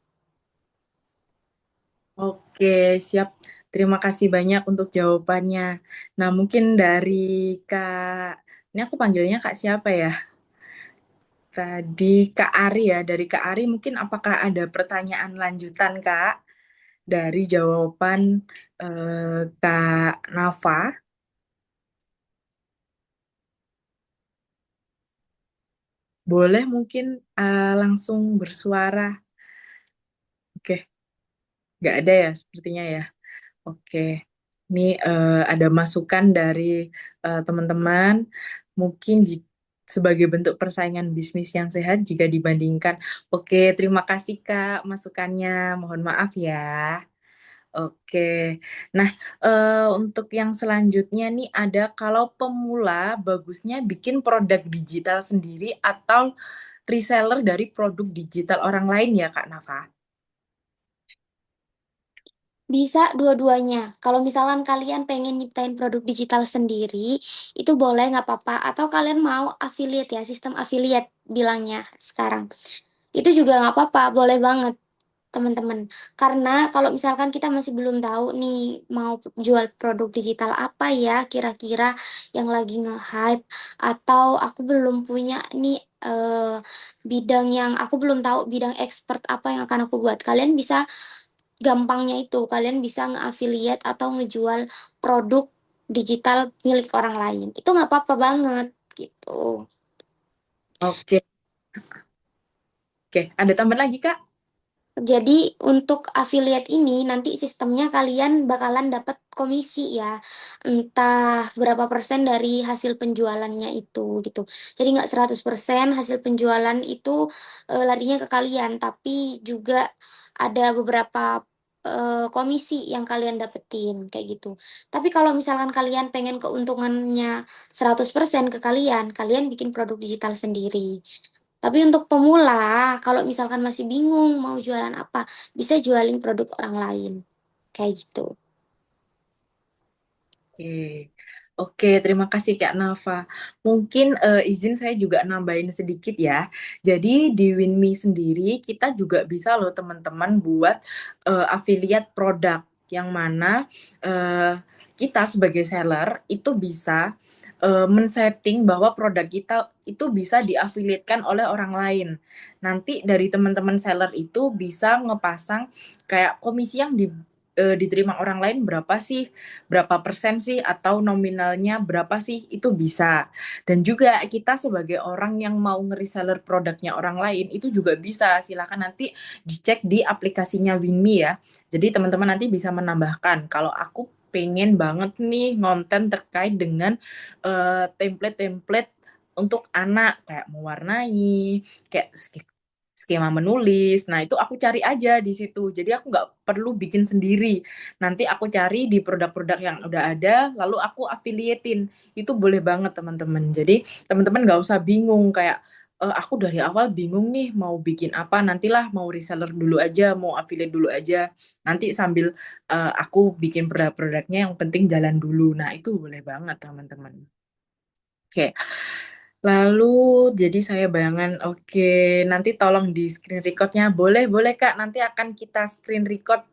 Oke, siap. Terima kasih banyak untuk jawabannya. Nah, mungkin dari Kak, ini aku panggilnya Kak siapa ya? Tadi Kak Ari ya. Dari Kak Ari mungkin apakah ada pertanyaan lanjutan Kak? Dari jawaban Kak Nafa. Boleh mungkin langsung bersuara. Oke, nggak ada ya sepertinya ya. Oke, ini ada masukan dari teman-teman. Mungkin sebagai bentuk persaingan bisnis yang sehat jika dibandingkan. Oke, terima kasih Kak masukannya. Mohon maaf ya. Oke, nah untuk yang selanjutnya nih ada kalau pemula bagusnya bikin produk digital sendiri atau reseller dari produk digital orang lain ya Kak Nafa? Bisa dua-duanya. Kalau misalkan kalian pengen nyiptain produk digital sendiri, itu boleh nggak apa-apa. Atau kalian mau affiliate ya, sistem affiliate bilangnya sekarang. Itu juga nggak apa-apa, boleh banget. Teman-teman. Karena kalau misalkan kita masih belum tahu nih mau jual produk digital apa ya kira-kira yang lagi nge-hype atau aku belum punya nih bidang yang aku belum tahu bidang expert apa yang akan aku buat. Kalian bisa gampangnya itu kalian bisa nge-affiliate atau ngejual produk digital milik orang lain. Itu nggak apa-apa banget gitu. Oke, oke. Ada tambahan lagi Kak? Jadi untuk affiliate ini nanti sistemnya kalian bakalan dapat komisi ya. Entah berapa persen dari hasil penjualannya itu gitu. Jadi nggak 100% hasil penjualan itu larinya ke kalian, tapi juga ada beberapa komisi yang kalian dapetin kayak gitu. Tapi kalau misalkan kalian pengen keuntungannya 100% ke kalian, kalian bikin produk digital sendiri. Tapi untuk pemula, kalau misalkan masih bingung mau jualan apa, bisa jualin produk orang lain. Kayak gitu. Oke, oke, terima kasih Kak Nafa. Mungkin izin saya juga nambahin sedikit ya. Jadi di WinMe sendiri kita juga bisa loh teman-teman buat affiliate produk yang mana eh, kita sebagai seller itu bisa men-setting bahwa produk kita itu bisa diafiliatkan oleh orang lain. Nanti dari teman-teman seller itu bisa ngepasang kayak komisi yang diterima orang lain berapa sih, berapa persen sih, atau nominalnya berapa sih, itu bisa. Dan juga kita sebagai orang yang mau nge-reseller produknya orang lain itu juga bisa. Silakan nanti dicek di aplikasinya Winme ya. Jadi teman-teman nanti bisa menambahkan kalau aku pengen banget nih konten terkait dengan template-template untuk anak kayak mewarnai, kayak skema menulis. Nah, itu aku cari aja di situ. Jadi aku nggak perlu bikin sendiri. Nanti aku cari di produk-produk yang udah ada, lalu aku affiliatein. Itu boleh banget teman-teman. Jadi teman-teman nggak usah bingung kayak aku dari awal bingung nih mau bikin apa, nantilah mau reseller dulu aja, mau affiliate dulu aja. Nanti sambil aku bikin produk-produknya yang penting jalan dulu. Nah, itu boleh banget teman-teman. Oke. Lalu jadi saya bayangan, oke, nanti tolong di screen recordnya. Boleh, boleh Kak, nanti akan kita screen record,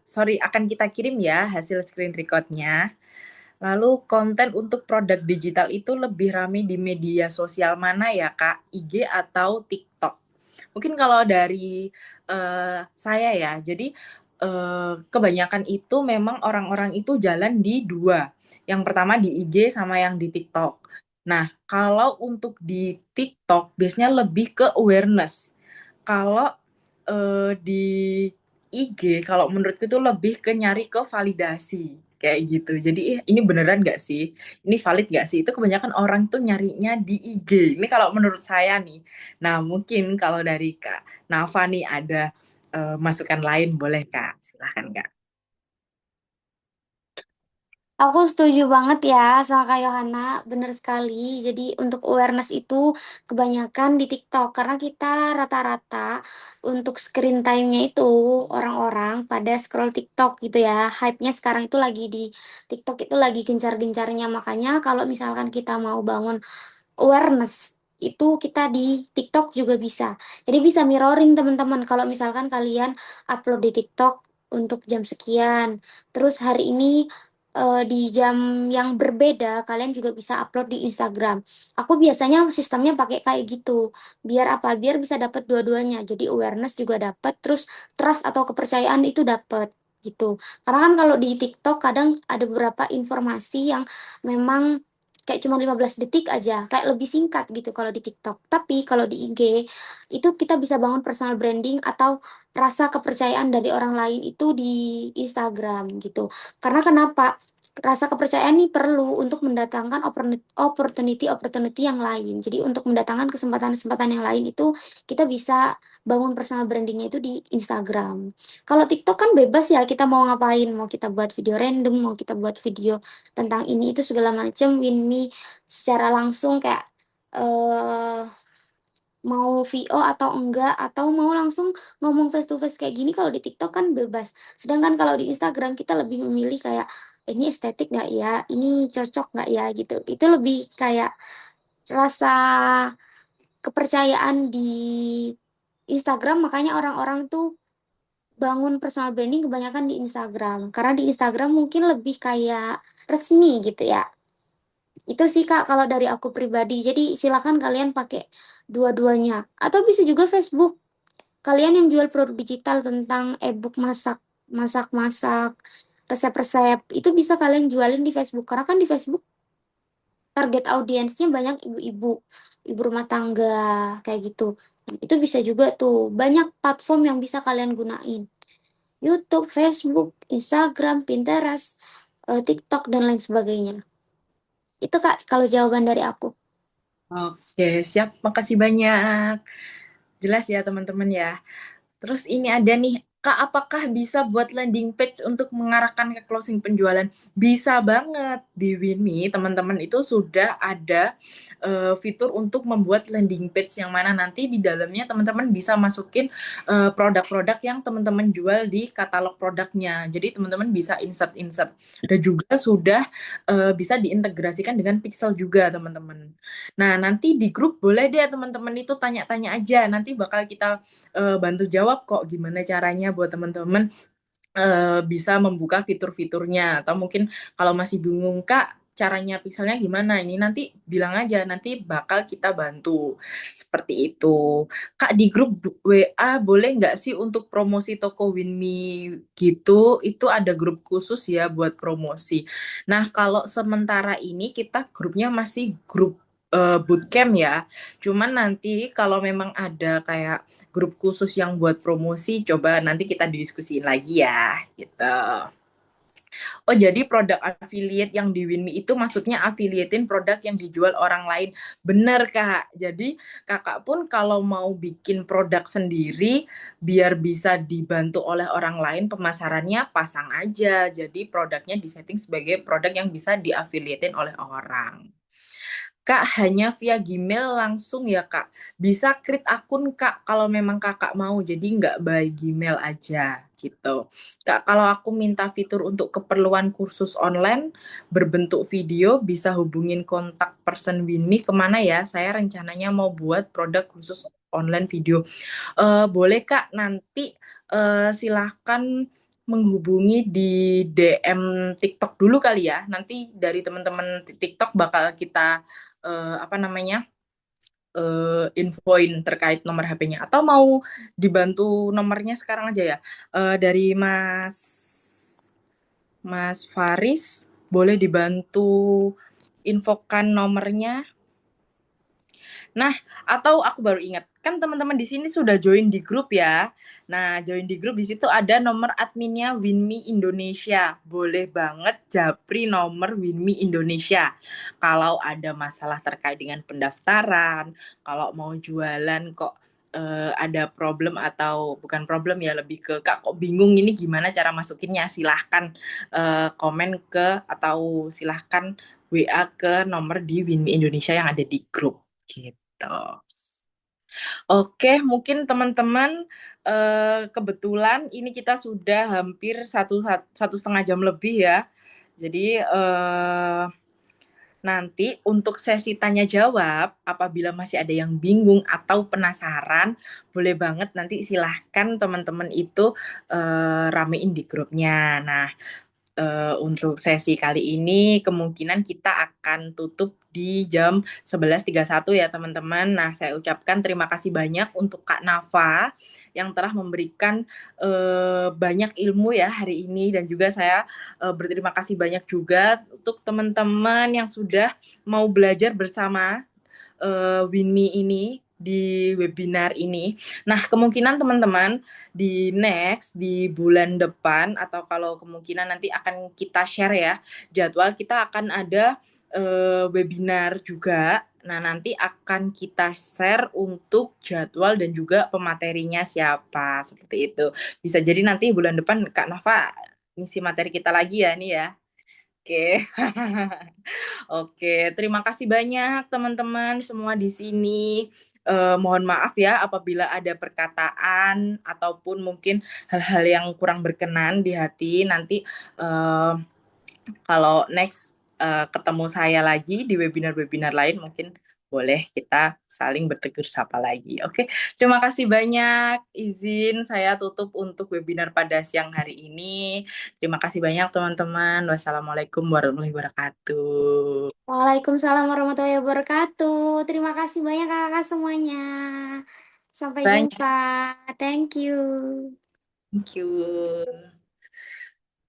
sorry, akan kita kirim ya hasil screen recordnya. Lalu konten untuk produk digital itu lebih ramai di media sosial mana ya Kak? IG atau TikTok? Mungkin kalau dari saya ya, jadi kebanyakan itu memang orang-orang itu jalan di dua. Yang pertama di IG sama yang di TikTok. Nah, kalau untuk di TikTok biasanya lebih ke awareness. Kalau di IG, kalau menurutku itu lebih ke nyari ke validasi kayak gitu. Jadi ini beneran nggak sih? Ini valid nggak sih? Itu kebanyakan orang tuh nyarinya di IG. Ini kalau menurut saya nih. Nah, mungkin kalau dari Kak Nafa nih ada masukan lain, boleh Kak? Silahkan Kak. Aku setuju banget ya sama Kak Yohana, bener sekali. Jadi untuk awareness itu kebanyakan di TikTok karena kita rata-rata untuk screen time-nya itu orang-orang pada scroll TikTok gitu ya. Hype-nya sekarang itu lagi di TikTok itu lagi gencar-gencarnya. Makanya kalau misalkan kita mau bangun awareness itu kita di TikTok juga bisa. Jadi bisa mirroring teman-teman. Kalau misalkan kalian upload di TikTok untuk jam sekian, terus hari ini di jam yang berbeda kalian juga bisa upload di Instagram. Aku biasanya sistemnya pakai kayak gitu. Biar apa? Biar bisa dapat dua-duanya. Jadi awareness juga dapat, terus trust atau kepercayaan itu dapat gitu. Karena kan kalau di TikTok kadang ada beberapa informasi yang memang kayak cuma 15 detik aja, kayak lebih singkat gitu kalau di TikTok. Tapi kalau di IG itu kita bisa bangun personal branding atau rasa kepercayaan dari orang lain itu di Instagram gitu. Karena kenapa? Rasa kepercayaan ini perlu untuk mendatangkan opportunity yang lain. Jadi untuk mendatangkan kesempatan-kesempatan yang lain itu kita bisa bangun personal brandingnya itu di Instagram. Kalau TikTok kan bebas ya, kita mau ngapain, mau kita buat video random, mau kita buat video tentang ini itu segala macam. Winme secara langsung kayak eh mau VO atau enggak atau mau langsung ngomong face to face kayak gini kalau di TikTok kan bebas. Sedangkan kalau di Instagram kita lebih memilih kayak ini estetik nggak ya, ini cocok nggak ya gitu. Itu lebih kayak rasa kepercayaan di Instagram, makanya orang-orang tuh bangun personal branding kebanyakan di Instagram. Karena di Instagram mungkin lebih kayak resmi gitu ya. Itu sih Kak kalau dari aku pribadi. Jadi silakan kalian pakai dua-duanya. Atau bisa juga Facebook. Kalian yang jual produk digital tentang e-book masak, masak-masak, resep-resep, itu bisa kalian jualin di Facebook. Karena kan di Facebook target audiensnya banyak ibu-ibu, ibu rumah tangga, kayak gitu. Itu bisa juga tuh. Banyak platform yang bisa kalian gunain. YouTube, Facebook, Instagram, Pinterest, TikTok, dan lain sebagainya. Itu Kak, kalau jawaban dari aku. Oke, siap. Makasih banyak. Jelas ya teman-teman ya. Terus ini ada nih, Kak, apakah bisa buat landing page untuk mengarahkan ke closing penjualan? Bisa banget. Di Winme, teman-teman itu sudah ada fitur untuk membuat landing page yang mana nanti di dalamnya teman-teman bisa masukin produk-produk yang teman-teman jual di katalog produknya. Jadi teman-teman bisa insert-insert. Dan juga sudah bisa diintegrasikan dengan Pixel juga, teman-teman. Nah, nanti di grup boleh deh teman-teman itu tanya-tanya aja. Nanti bakal kita bantu jawab kok gimana caranya buat teman-teman bisa membuka fitur-fiturnya, atau mungkin kalau masih bingung Kak caranya misalnya gimana, ini nanti bilang aja, nanti bakal kita bantu seperti itu. Kak, di grup WA boleh nggak sih untuk promosi toko Winmi gitu, itu ada grup khusus ya buat promosi. Nah, kalau sementara ini kita grupnya masih grup bootcamp ya, cuman nanti kalau memang ada kayak grup khusus yang buat promosi, coba nanti kita didiskusiin lagi ya, gitu. Oh, jadi produk affiliate yang di Winme itu maksudnya affiliatein produk yang dijual orang lain. Bener, Kak. Jadi, Kakak pun kalau mau bikin produk sendiri, biar bisa dibantu oleh orang lain pemasarannya, pasang aja. Jadi, produknya disetting sebagai produk yang bisa di-affiliatein oleh orang. Kak, hanya via Gmail langsung ya, Kak. Bisa create akun, Kak, kalau memang Kakak mau. Jadi nggak by Gmail aja, gitu. Kak, kalau aku minta fitur untuk keperluan kursus online berbentuk video, bisa hubungin kontak person Winme kemana ya? Saya rencananya mau buat produk kursus online video. Boleh, Kak, nanti silahkan menghubungi di DM TikTok dulu kali ya. Nanti dari teman-teman TikTok bakal kita apa namanya infoin terkait nomor HP-nya. Atau mau dibantu nomornya sekarang aja ya. Dari Mas Faris, boleh dibantu infokan nomornya. Nah, atau aku baru ingat, kan teman-teman di sini sudah join di grup ya. Nah, join di grup di situ ada nomor adminnya Winme Indonesia. Boleh banget japri nomor Winme Indonesia. Kalau ada masalah terkait dengan pendaftaran, kalau mau jualan kok ada problem atau bukan problem ya, lebih ke Kak kok bingung ini gimana cara masukinnya, silahkan komen ke atau silahkan WA ke nomor di Winme Indonesia yang ada di grup gitu. Oke, mungkin teman-teman kebetulan ini kita sudah hampir satu setengah jam lebih ya. Jadi nanti untuk sesi tanya jawab, apabila masih ada yang bingung atau penasaran, boleh banget nanti silahkan teman-teman itu ramein di grupnya. Nah, untuk sesi kali ini kemungkinan kita akan tutup di jam 11.31 ya teman-teman. Nah, saya ucapkan terima kasih banyak untuk Kak Nafa yang telah memberikan banyak ilmu ya hari ini, dan juga saya berterima kasih banyak juga untuk teman-teman yang sudah mau belajar bersama Winme ini di webinar ini. Nah, kemungkinan teman-teman di bulan depan, atau kalau kemungkinan nanti akan kita share ya jadwal, kita akan ada webinar juga. Nah, nanti akan kita share untuk jadwal dan juga pematerinya siapa, seperti itu. Bisa jadi nanti bulan depan Kak Nafa ngisi materi kita lagi ya nih ya. Oke. Oke, terima kasih banyak teman-teman semua di sini. Mohon maaf ya apabila ada perkataan ataupun mungkin hal-hal yang kurang berkenan di hati. Nanti kalau next ketemu saya lagi di webinar-webinar lain, mungkin boleh kita saling bertegur sapa lagi. Oke, terima kasih banyak. Izin saya tutup untuk webinar pada siang hari ini. Terima kasih banyak teman-teman. Wassalamualaikum warahmatullahi wabarakatuh. Waalaikumsalam warahmatullahi wabarakatuh. Terima kasih banyak kakak semuanya. Sampai Banyak. jumpa. Thank you. Thank you.